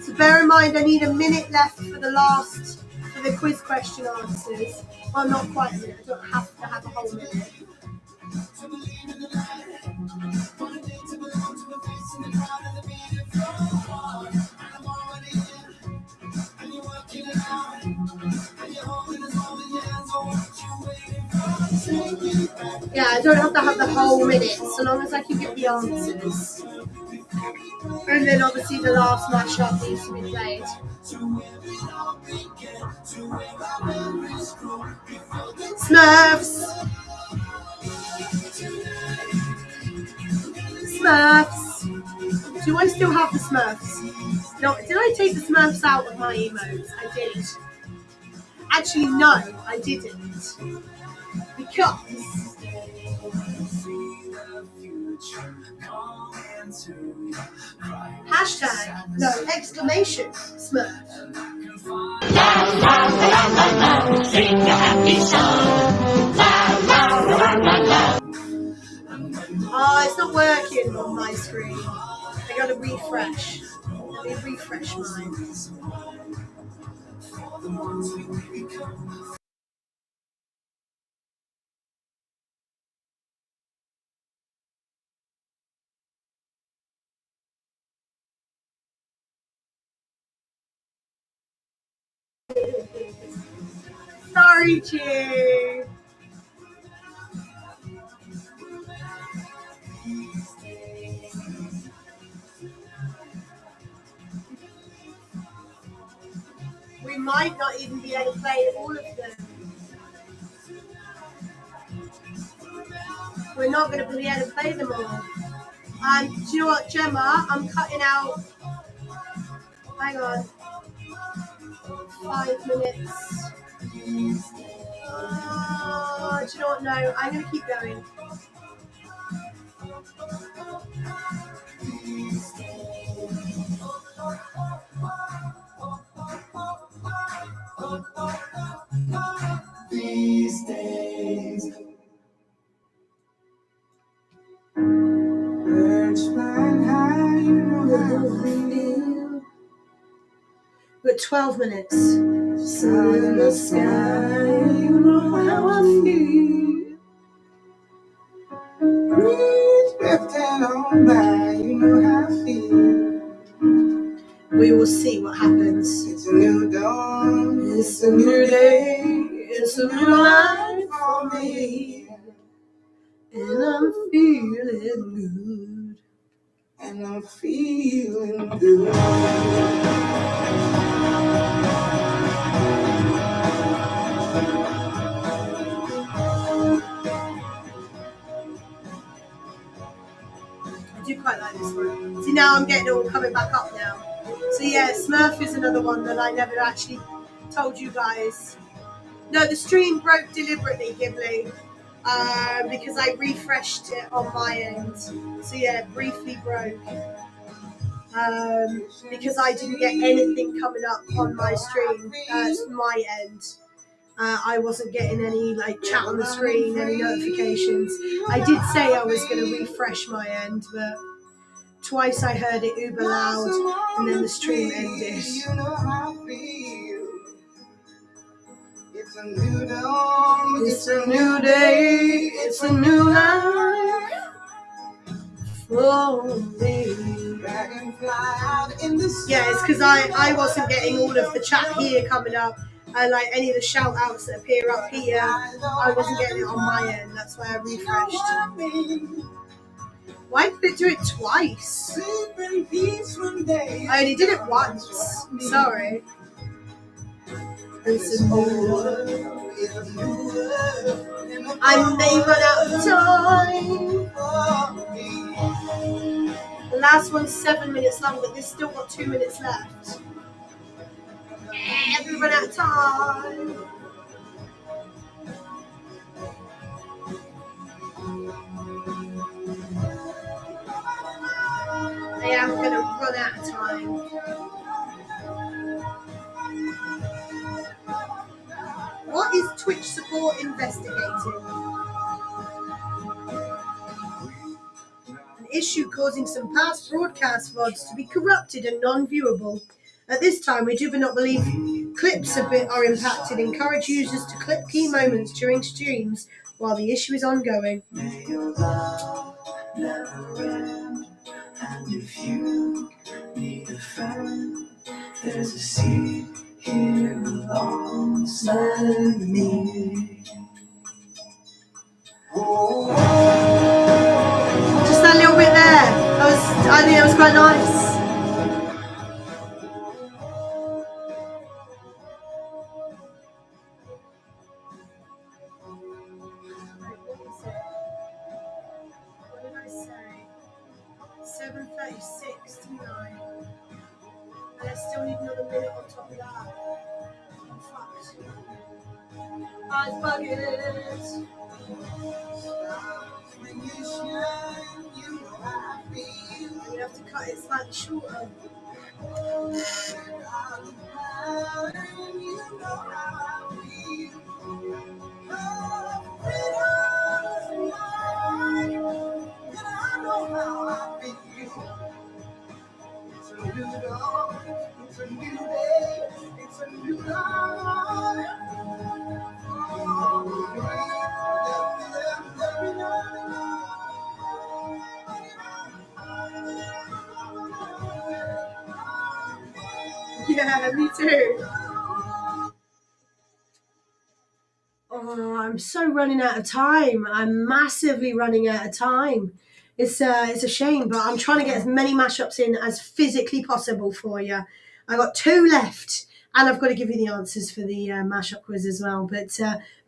S2: So bear in mind, I need a minute left for the quiz question answers. Well, not quite a minute. I don't have to have a whole minute. Yeah, I don't have to have the whole minute, so long as I can get the answers. And then obviously the last mashup needs to be played. Smurfs! Smurfs! Do I still have the Smurfs? No, did I take the Smurfs out of my emotes? I did. Actually, no, I didn't. Because hashtag, no, exclamation, Smurf.
S14: La la la la la, sing a happy song. La la la la la.
S2: Oh, it's not working on my screen. I gotta refresh. Let me refresh mine. Sorry, Chew. We might not even be able to play all of them. We're not going to be able to play them all. Do you know what, Gemma? I'm cutting out. Hang on. 5 minutes. Do you know what? No, I'm going to keep going.
S13: These days, birds flying high, you know how I feel.
S2: We're 12 minutes.
S13: Sun in the sky, you know how I feel. Breeze drifting on by, you know how I feel.
S2: We will see what happens.
S13: It's a new dawn, it's a new day, it's a new life for me.
S2: And I'm feeling good.
S13: and I'm feeling good.
S2: I do quite like this one. See, now I'm getting it all coming back up now. So yeah, Smurf is another one that I never actually told you guys. No, the stream broke deliberately, Ghibli, because I refreshed it on my end. So yeah, it briefly broke. Because I didn't get anything coming up on my stream, my end. I wasn't getting any like chat on the screen, any notifications. I did say I was going to refresh my end, but twice I heard it uber loud, and then the stream ended.
S13: It's a new dawn, it's a new day, it's a new life for me.
S2: Yeah, it's because I wasn't getting all of the chat here coming up, and like any of the shout outs that appear up here, I wasn't getting it on my end. That's why I refreshed. Why did it do it twice? I only did it once. Sorry. I may run out of time. The last one's 7 minutes long, but this still got 2 minutes left. We run out of time. I am going to run out of time. What is Twitch support investigating? An issue causing some past broadcast VODs to be corrupted and non-viewable. At this time, we do not believe clips are impacted. Encourage users to clip key moments during streams while the issue is ongoing.
S13: May your love never end, and if you need a friend, there's a seat here alongside me.
S2: Just that little bit there. I think that was quite nice. What did I say? 7:36 to 9. And I still need another minute on top of that. I'm fucked. Eyes buggers. You have to cut it slightly shorter.
S13: It's a new dawn, it's a new day, it's a new life.
S2: Yeah, me too. Oh, I'm so running out of time. I'm massively running out of time. It's a shame, but I'm trying to get as many mashups in as physically possible for you. I got 2 left, and I've got to give you the answers for the mashup quiz as well. But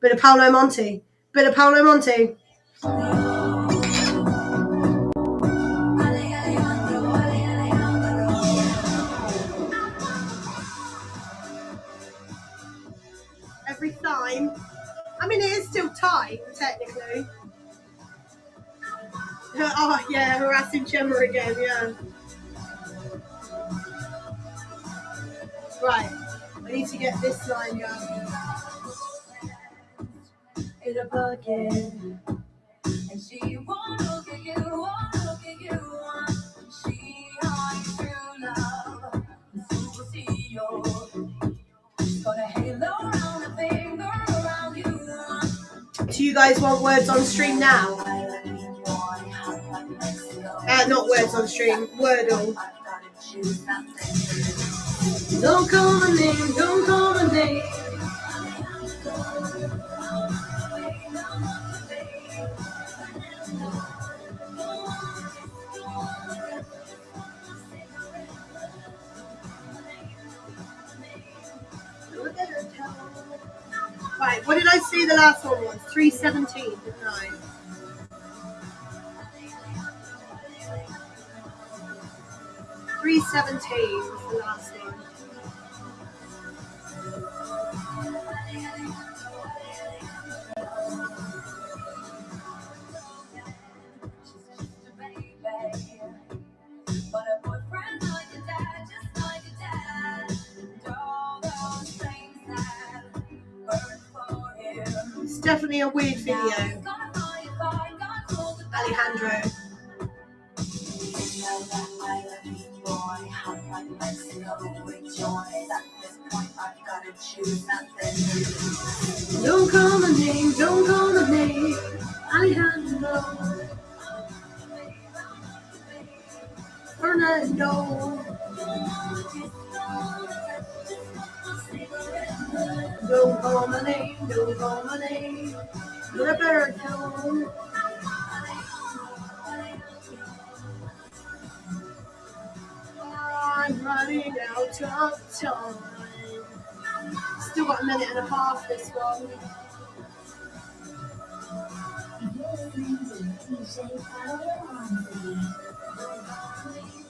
S2: bit of Paolo Monti. Every time. I mean, it is still tight, technically. Oh, yeah, harassing Gemma again, yeah. Right, I need to get this line up. In a bucket.
S13: And she won't look at you, won't look at you. She hides true love. She's got a halo around her finger around you.
S2: Do you guys want words on stream now? Not words on stream, Wordle. Don't call my name, don't call my name. the last one was? 3:17, didn't I? $3.17 was the last one. It's definitely a weird video. Alejandro. Don't call my name, don't call my name, Alejandro. Fernando. Don't call my name, don't call my name, Roberto. I'm running out of time. Still got a minute and a half this one.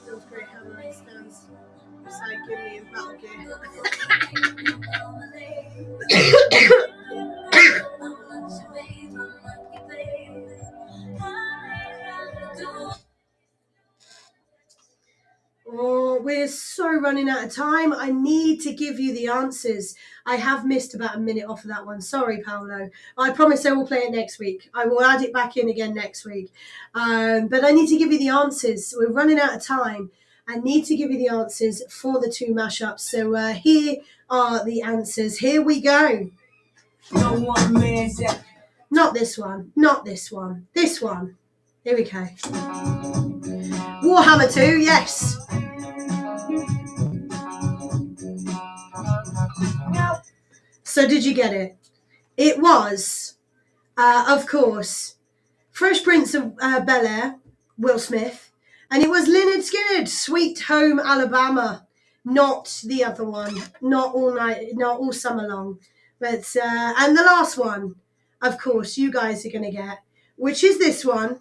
S2: Feels great how nice stands. Side give me a battle gear. Oh, we're so running out of time. I need to give you the answers. I have missed about a minute off of that one. Sorry, Paolo. I promise I will play it next week. I will add it back in again next week. But I need to give you the answers. We're running out of time. I need to give you the answers for the 2 mashups. So here are the answers. Here we go. Not this one. Not this one. This one. Here we go. Warhammer 2, yes. So did you get it? It was, of course, Fresh Prince of Bel-Air, Will Smith, and it was Lynyrd Skynyrd, Sweet Home Alabama, not the other one, not all night, not all summer long. But and the last one, of course, you guys are going to get, which is this one.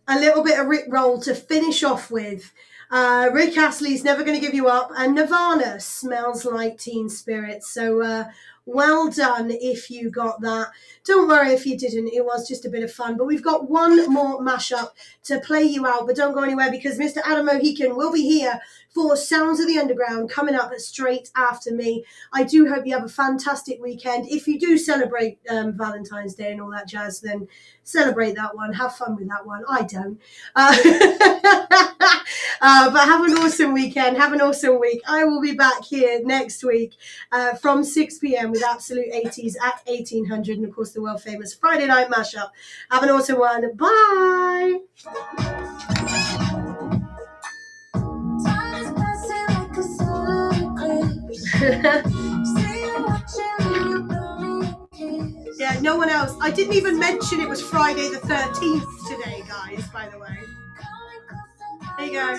S2: A little bit of Rick Roll to finish off with. Rick Astley's Never Gonna Give You Up, and Nirvana, Smells Like Teen Spirit. So well done if you got that. Don't worry if you didn't, it was just a bit of fun. But we've got one more mashup to play you out, but don't go anywhere because Mr. Adam Mohican will be here for Sounds of the Underground coming up straight after me. I do hope you have a fantastic weekend. If you do celebrate Valentine's Day and all that jazz, then celebrate that one. Have fun with that one. I don't. But have an awesome weekend. Have an awesome week. I will be back here next week from 6 p.m. with Absolute 80s at 1800. And, of course, the world-famous Friday Night Mashup. Have an awesome one. Bye. Yeah, no one else. I didn't even mention it was Friday the 13th today, guys, by the way. There you go.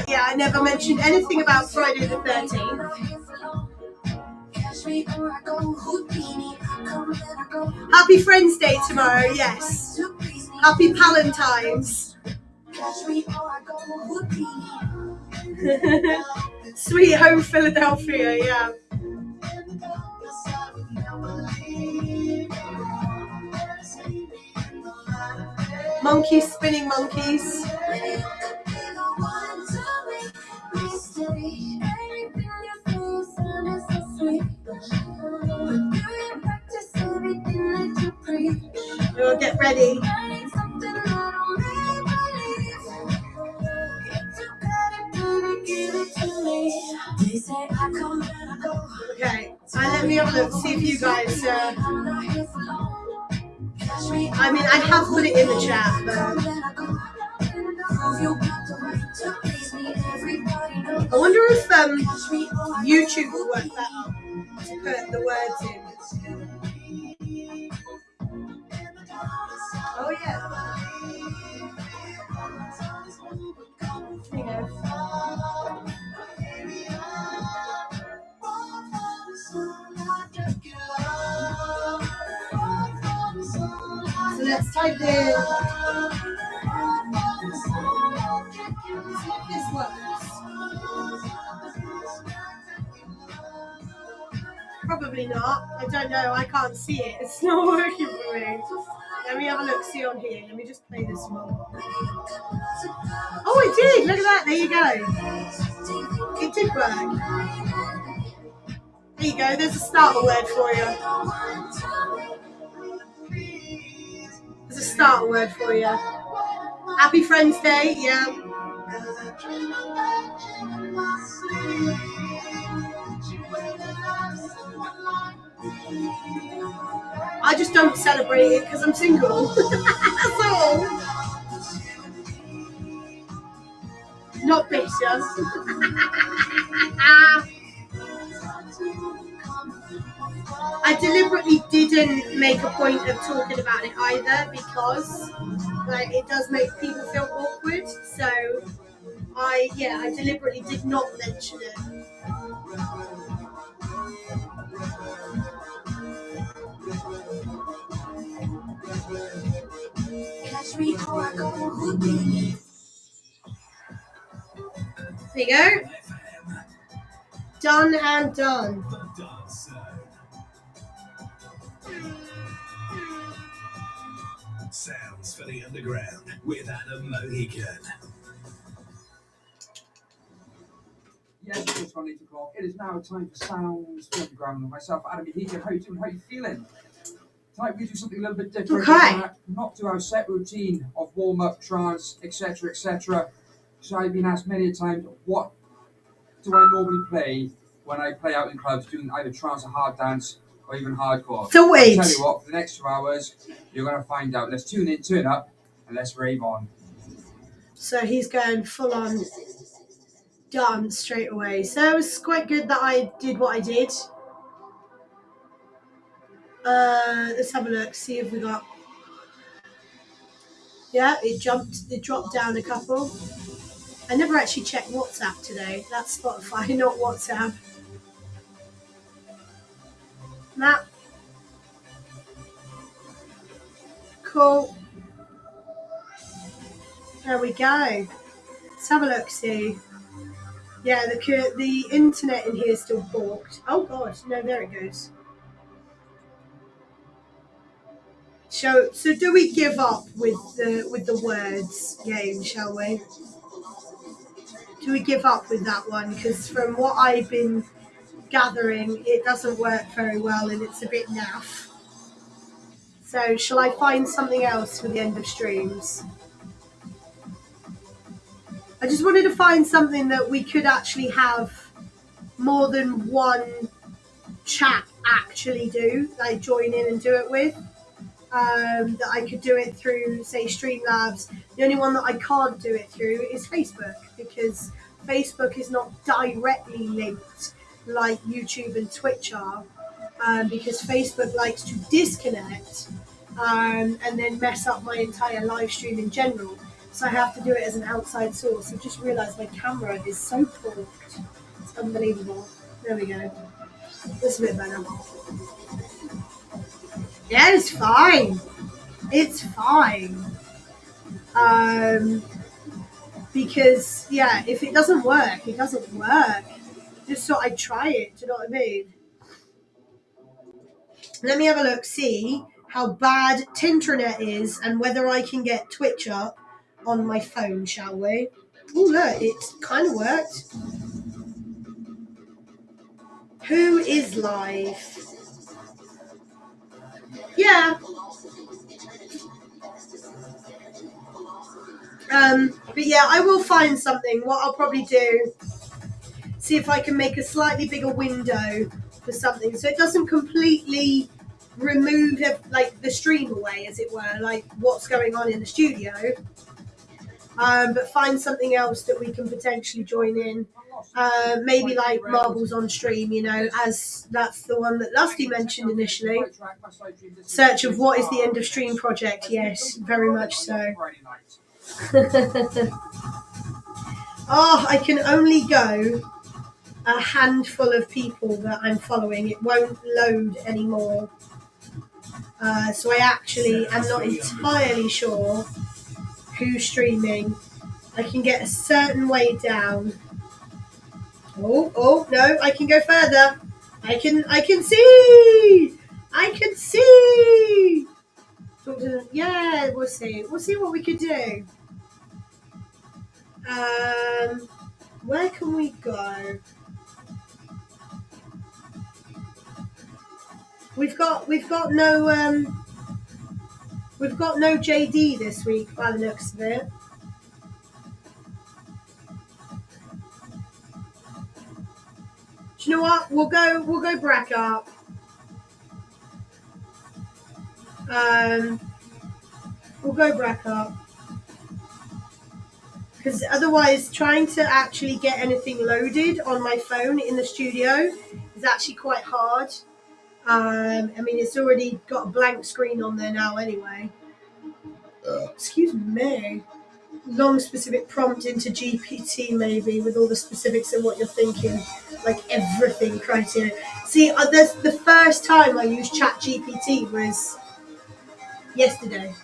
S2: Yeah, I never mentioned anything about Friday the 13th. Happy Friends Day tomorrow, yes. Happy Palentine's. Sweet Home Philadelphia, yeah. Monkeys spinning monkeys. We'll get ready. Okay, let me have a look, see if you guys I mean, I have put it in the chat, but I wonder if YouTube will work that up to put the words in. Oh yeah. There you go. let's type in. See if this works. Probably not. I don't know. I can't see it. It's not working for me. Let me have a look. See on here. Let me just play this one. Oh, it did. Look at that. There you go. It did work. There you go. There's a starter word for you. There's a starter word for you. Happy Friends Day. Yeah. I just don't celebrate it because I'm single. That's all. Not bitter. I deliberately didn't make a point of talking about it either because like it does make people feel awkward. So I deliberately did not mention it. There you go. Done and done.
S4: Sounds for the underground with Adam Mohican.
S15: Yes, it's 8 o'clock. It is now time for Sounds for the Underground with myself, Adam Mohican. How you doing? How you feeling? Tonight we do something a little bit different.
S2: Okay.
S15: Not do our set routine of warm-up, trance, etc., etc. So I've been asked many times, what do I normally play when I play out in clubs doing either trance or hard dance or even hardcore?
S2: So wait.
S15: I'll tell you what, for the next 2 hours, you're going to find out. Let's tune in, turn up, and let's rave on.
S2: So he's going full on dance straight away. So it was quite good that I did what I did. Let's have a look, see if we got. Yeah, it dropped down a couple. I never actually checked WhatsApp today. That's Spotify, not WhatsApp. Nah. Cool. There we go. Let's have a look, see. Yeah, the internet in here is still balked. Oh god, no, there it goes. So do we give up with the words game, shall we? Do we give up with that one? Because from what I've been gathering, it doesn't work very well and it's a bit naff. So shall I find something else for the end of streams? I just wanted to find something that we could actually have more than one chat actually do, like join in and do it with. That I could do it through, say, Streamlabs. The only one that I can't do it through is Facebook because Facebook is not directly linked like YouTube and Twitch are, because Facebook likes to disconnect and then mess up my entire live stream in general. So I have to do it as an outside source. I've just realised my camera is so porked. It's unbelievable. There we go. That's a bit better. Yeah, it's fine. It's fine. Because, yeah, if it doesn't work, it doesn't work. Just thought I'd try it, do you know what I mean? Let me have a look, see how bad Tintranet is and whether I can get Twitch up on my phone, shall we? Oh, look, it kind of worked. Who is live? Yeah. But yeah, I will find something. What I'll probably do, see if I can make a slightly bigger window for something so it doesn't completely remove like the stream away, as it were, like what's going on in the studio. But find something else that we can potentially join in. Maybe like Marbles on Stream, you know, as that's the one that Lusty mentioned initially. Search of what is the end of stream project. Yes, very much so. Oh, I can only go a handful of people that I'm following. It won't load anymore. So I actually am not entirely sure who's streaming. I can get a certain way down. Oh no, I can go further. I can see. I can see. Yeah, we'll see. We'll see what we could do. Where can we go? We've got no JD this week by the looks of it. Do you know what? We'll go Brack up. We'll go Brack up. Because otherwise, trying to actually get anything loaded on my phone in the studio is actually quite hard. I mean, it's already got a blank screen on there now anyway. Excuse me. Long specific prompt into GPT maybe with all the specifics of what you're thinking, like everything criteria. See, there's the first time I used ChatGPT was yesterday,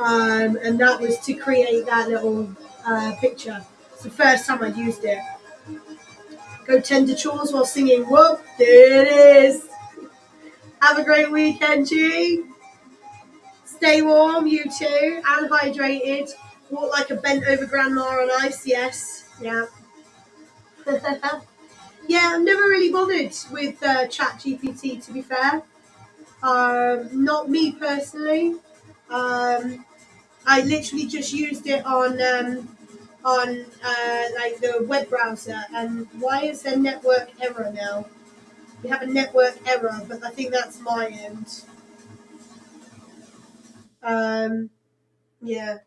S2: and that was to create that little picture. It's the first time I'd used it. Go tend to chores while singing. Whoop, there it is. Have a great weekend, G. Stay warm, you too, and hydrated. Walk like a bent over grandma on ice, yes. Yeah. Yeah, I'm never really bothered with ChatGPT, to be fair. Not me personally. I literally just used it on like the web browser. And why is there network error now? We have a network error, but I think that's my end. Yeah.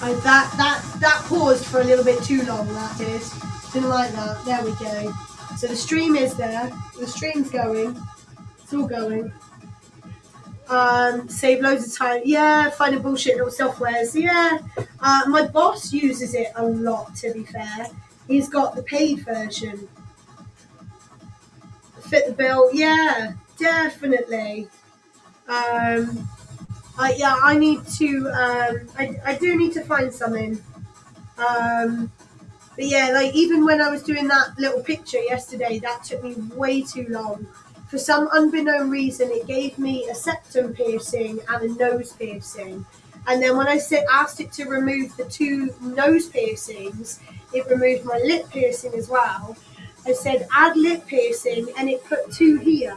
S2: That paused for a little bit too long, that did. Didn't like that. There we go. So the stream is there. The stream's going. It's all going. Save loads of time. Yeah, finding bullshit little softwares. Yeah. My boss uses it a lot, to be fair. He's got the paid version. Fit the bill. Yeah, definitely. I need to, I do need to find something. But yeah, like even when I was doing that little picture yesterday, that took me way too long. For some unbeknown reason, it gave me a septum piercing and a nose piercing. And then when I asked it to remove the 2 nose piercings, it removed my lip piercing as well. I said, add lip piercing, and it put 2 here.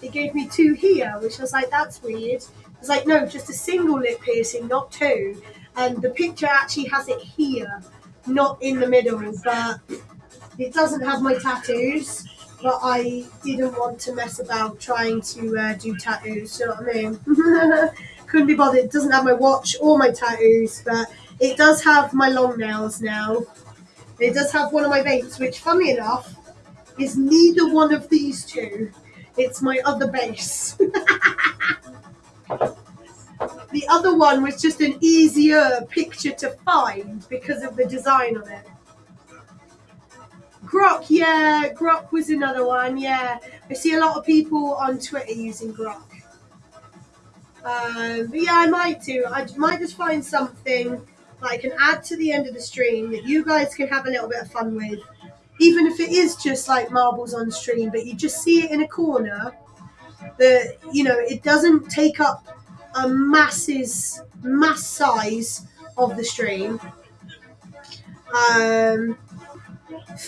S2: It gave me 2 here, which I was like, that's weird. I was like, no, just a single lip piercing, not 2. And the picture actually has it here, not in the middle. But it doesn't have my tattoos. But I didn't want to mess about trying to do tattoos, you know what I mean? Couldn't be bothered. It doesn't have my watch or my tattoos, but it does have my long nails now. It does have one of my vapes, which, funny enough, is neither one of these 2. It's my other base. The other one was just an easier picture to find because of the design on it. Grok, yeah, Grok was another one, yeah. I see a lot of people on Twitter using Grok. But yeah, I might do. I might just find something that I can add to the end of the stream that you guys can have a little bit of fun with. Even if it is just like marbles on stream, but you just see it in a corner that, you know, it doesn't take up a mass size of the stream.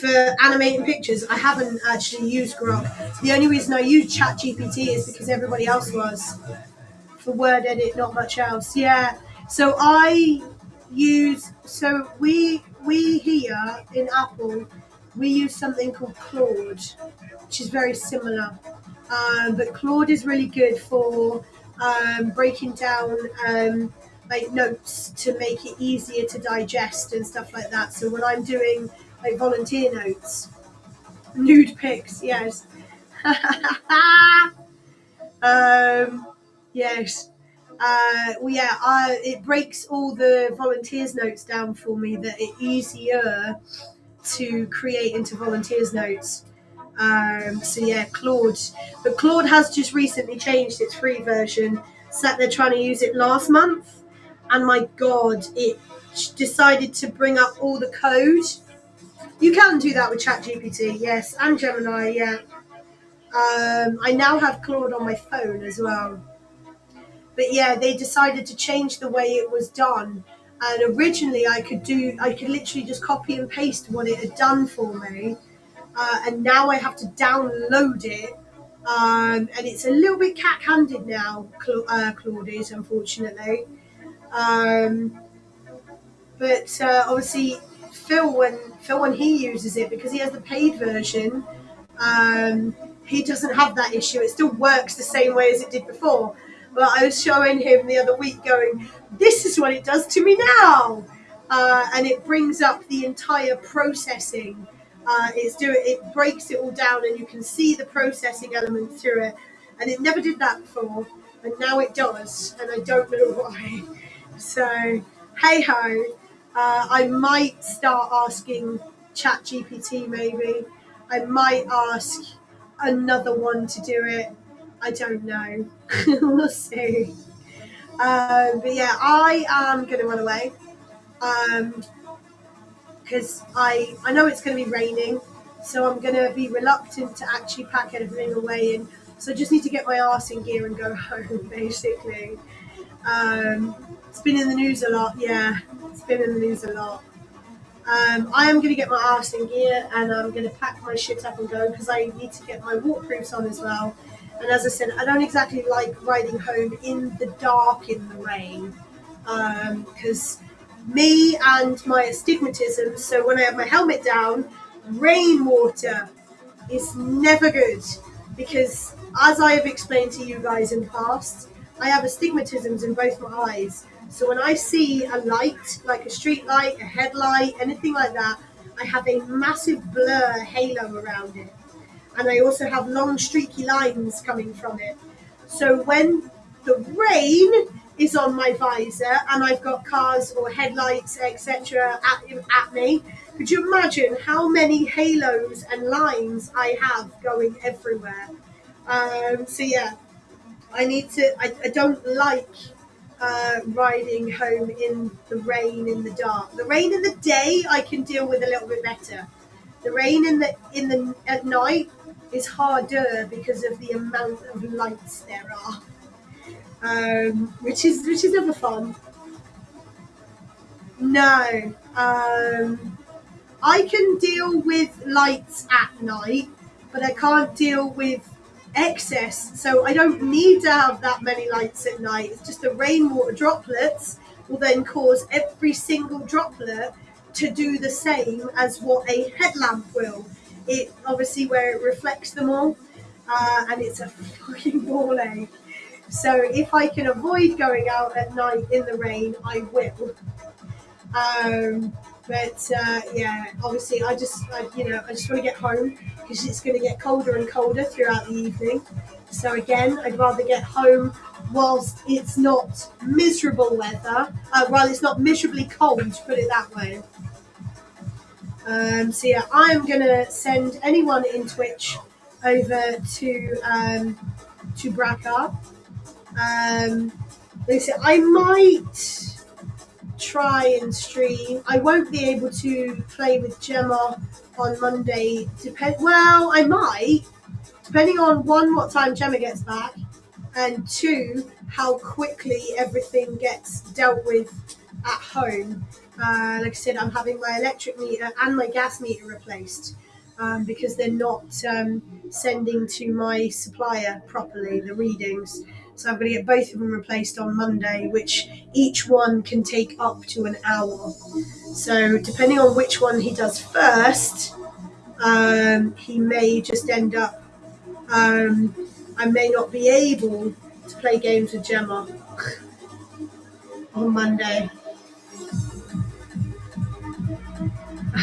S2: For animating pictures, I haven't actually used Grok. The only reason I use ChatGPT is because everybody else was. For word edit, not much else. Yeah. So we here in Apple, we use something called Claude, which is very similar. But Claude is really good for breaking down like notes to make it easier to digest and stuff like that. So when I'm doing like volunteer notes, nude pics, yes. Yes. It breaks all the volunteers notes down for me that it's easier to create into volunteers notes. So yeah, Claude. But Claude has just recently changed its free version. So they're trying to use it last month. And my God, it decided to bring up all the code. You can do that with ChatGPT, yes, and Gemini, yeah. I now have Claude on my phone as well. But yeah, they decided to change the way it was done. And originally I could literally just copy and paste what it had done for me. And now I have to download it. And it's a little bit cat-handed now, Claude is, unfortunately. But obviously, Phil, when he uses it, because he has the paid version, he doesn't have that issue. It still works the same way as it did before. But I was showing him the other week going, this is what it does to me now. And it brings up the entire processing. It breaks it all down and you can see the processing element through it. And it never did that before. And now it does. And I don't know why. So, hey-ho. I might start asking ChatGPT maybe. I might ask another one to do it. I don't know. We'll see. But yeah, I am going to run away. Because I know it's going to be raining. So I'm going to be reluctant to actually pack everything away. And so I just need to get my arse in gear and go home, basically. It's been in the news a lot, yeah. It's been in the news a lot. I am going to get my arse in gear and I'm going to pack my shit up and go because I need to get my waterproofs on as well. And as I said, I don't exactly like riding home in the dark in the rain because me and my astigmatism, so when I have my helmet down, rainwater is never good because as I have explained to you guys in the past, I have astigmatisms in both my eyes. So when I see a light, like a street light, a headlight, anything like that, I have a massive blur halo around it. And I also have long streaky lines coming from it. So when the rain is on my visor and I've got cars or headlights, etc. at me, could you imagine how many halos and lines I have going everywhere? So yeah, I don't like riding home in the rain in the dark. The rain in the day I can deal with a little bit better. The rain at night is harder because of the amount of lights there are, which is never fun. No, I can deal with lights at night, but I can't deal with excess, so I don't need to have that many lights at night. It's just the rainwater droplets will then cause every single droplet to do the same as what a headlamp will. It obviously where it reflects them all, and it's a fucking ball ache. So if I can avoid going out at night in the rain, I will. But yeah, obviously I just want to get home because it's going to get colder and colder throughout the evening. So again, I'd rather get home whilst it's not miserable weather, while it's not miserably cold, put it that way. So yeah, I am going to send anyone in Twitch over to Braca. They say I might try and stream. I won't be able to play with Gemma on Monday. Well, I might, depending on one, what time Gemma gets back, and two, how quickly everything gets dealt with at home. Like I said, I'm having my electric meter and my gas meter replaced because they're not sending to my supplier properly the readings. So I'm going to get both of them replaced on Monday, which each one can take up to an hour. So depending on which one he does first, he may just end up, I may not be able to play games with Gemma on Monday.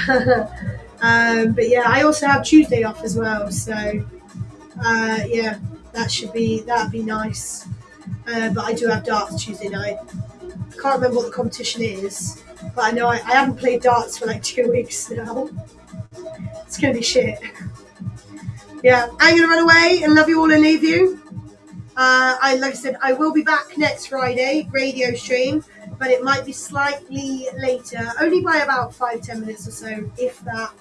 S2: But yeah, I also have Tuesday off as well, so yeah, that'd be nice. But I do have darts Tuesday night. I can't remember what the competition is, but I know I haven't played darts for like 2 weeks now. It's gonna be shit. Yeah, I'm going to run away and love you all and leave you. Like I said, I will be back next Friday, radio stream, but it might be slightly later, only by about 5-10 minutes or so, if that,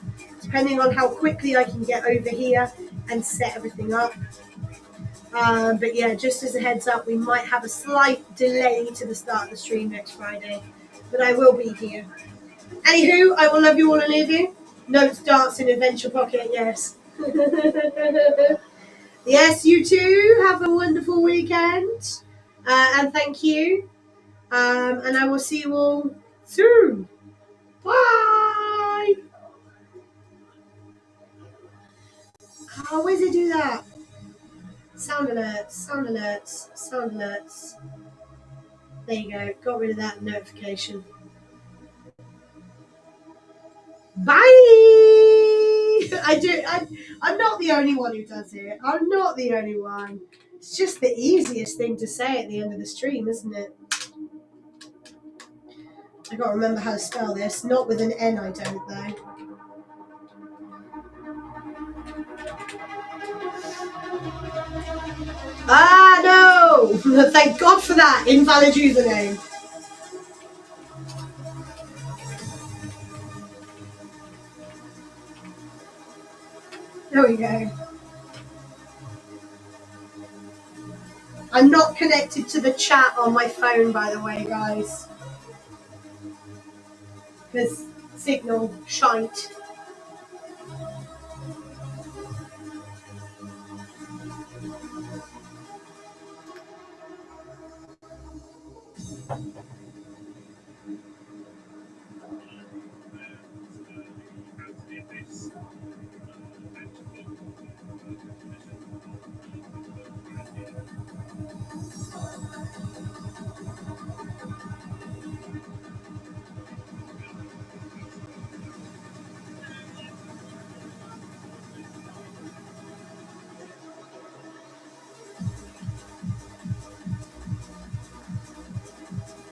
S2: depending on how quickly I can get over here and set everything up. But yeah, just as a heads up, we might have a slight delay to the start of the stream next Friday, but I will be here. Anywho, I will love you all and leave you. Notes, darts in Adventure Pocket, yes. Yes, you too. Have a wonderful weekend. And thank you. And I will see you all soon. Bye. Oh, where does it do that? Sound alerts, sound alerts, sound alerts. There you go. Got rid of that notification. Bye. I'm not the only one who does it. I'm not the only one. It's just the easiest thing to say at the end of the stream, isn't it? I gotta remember how to spell this. Not with an N, I don't, though. Ah, no! Thank God for that. Invalid username. There we go. I'm not connected to the chat on my phone, by the way, guys. Because signal shite.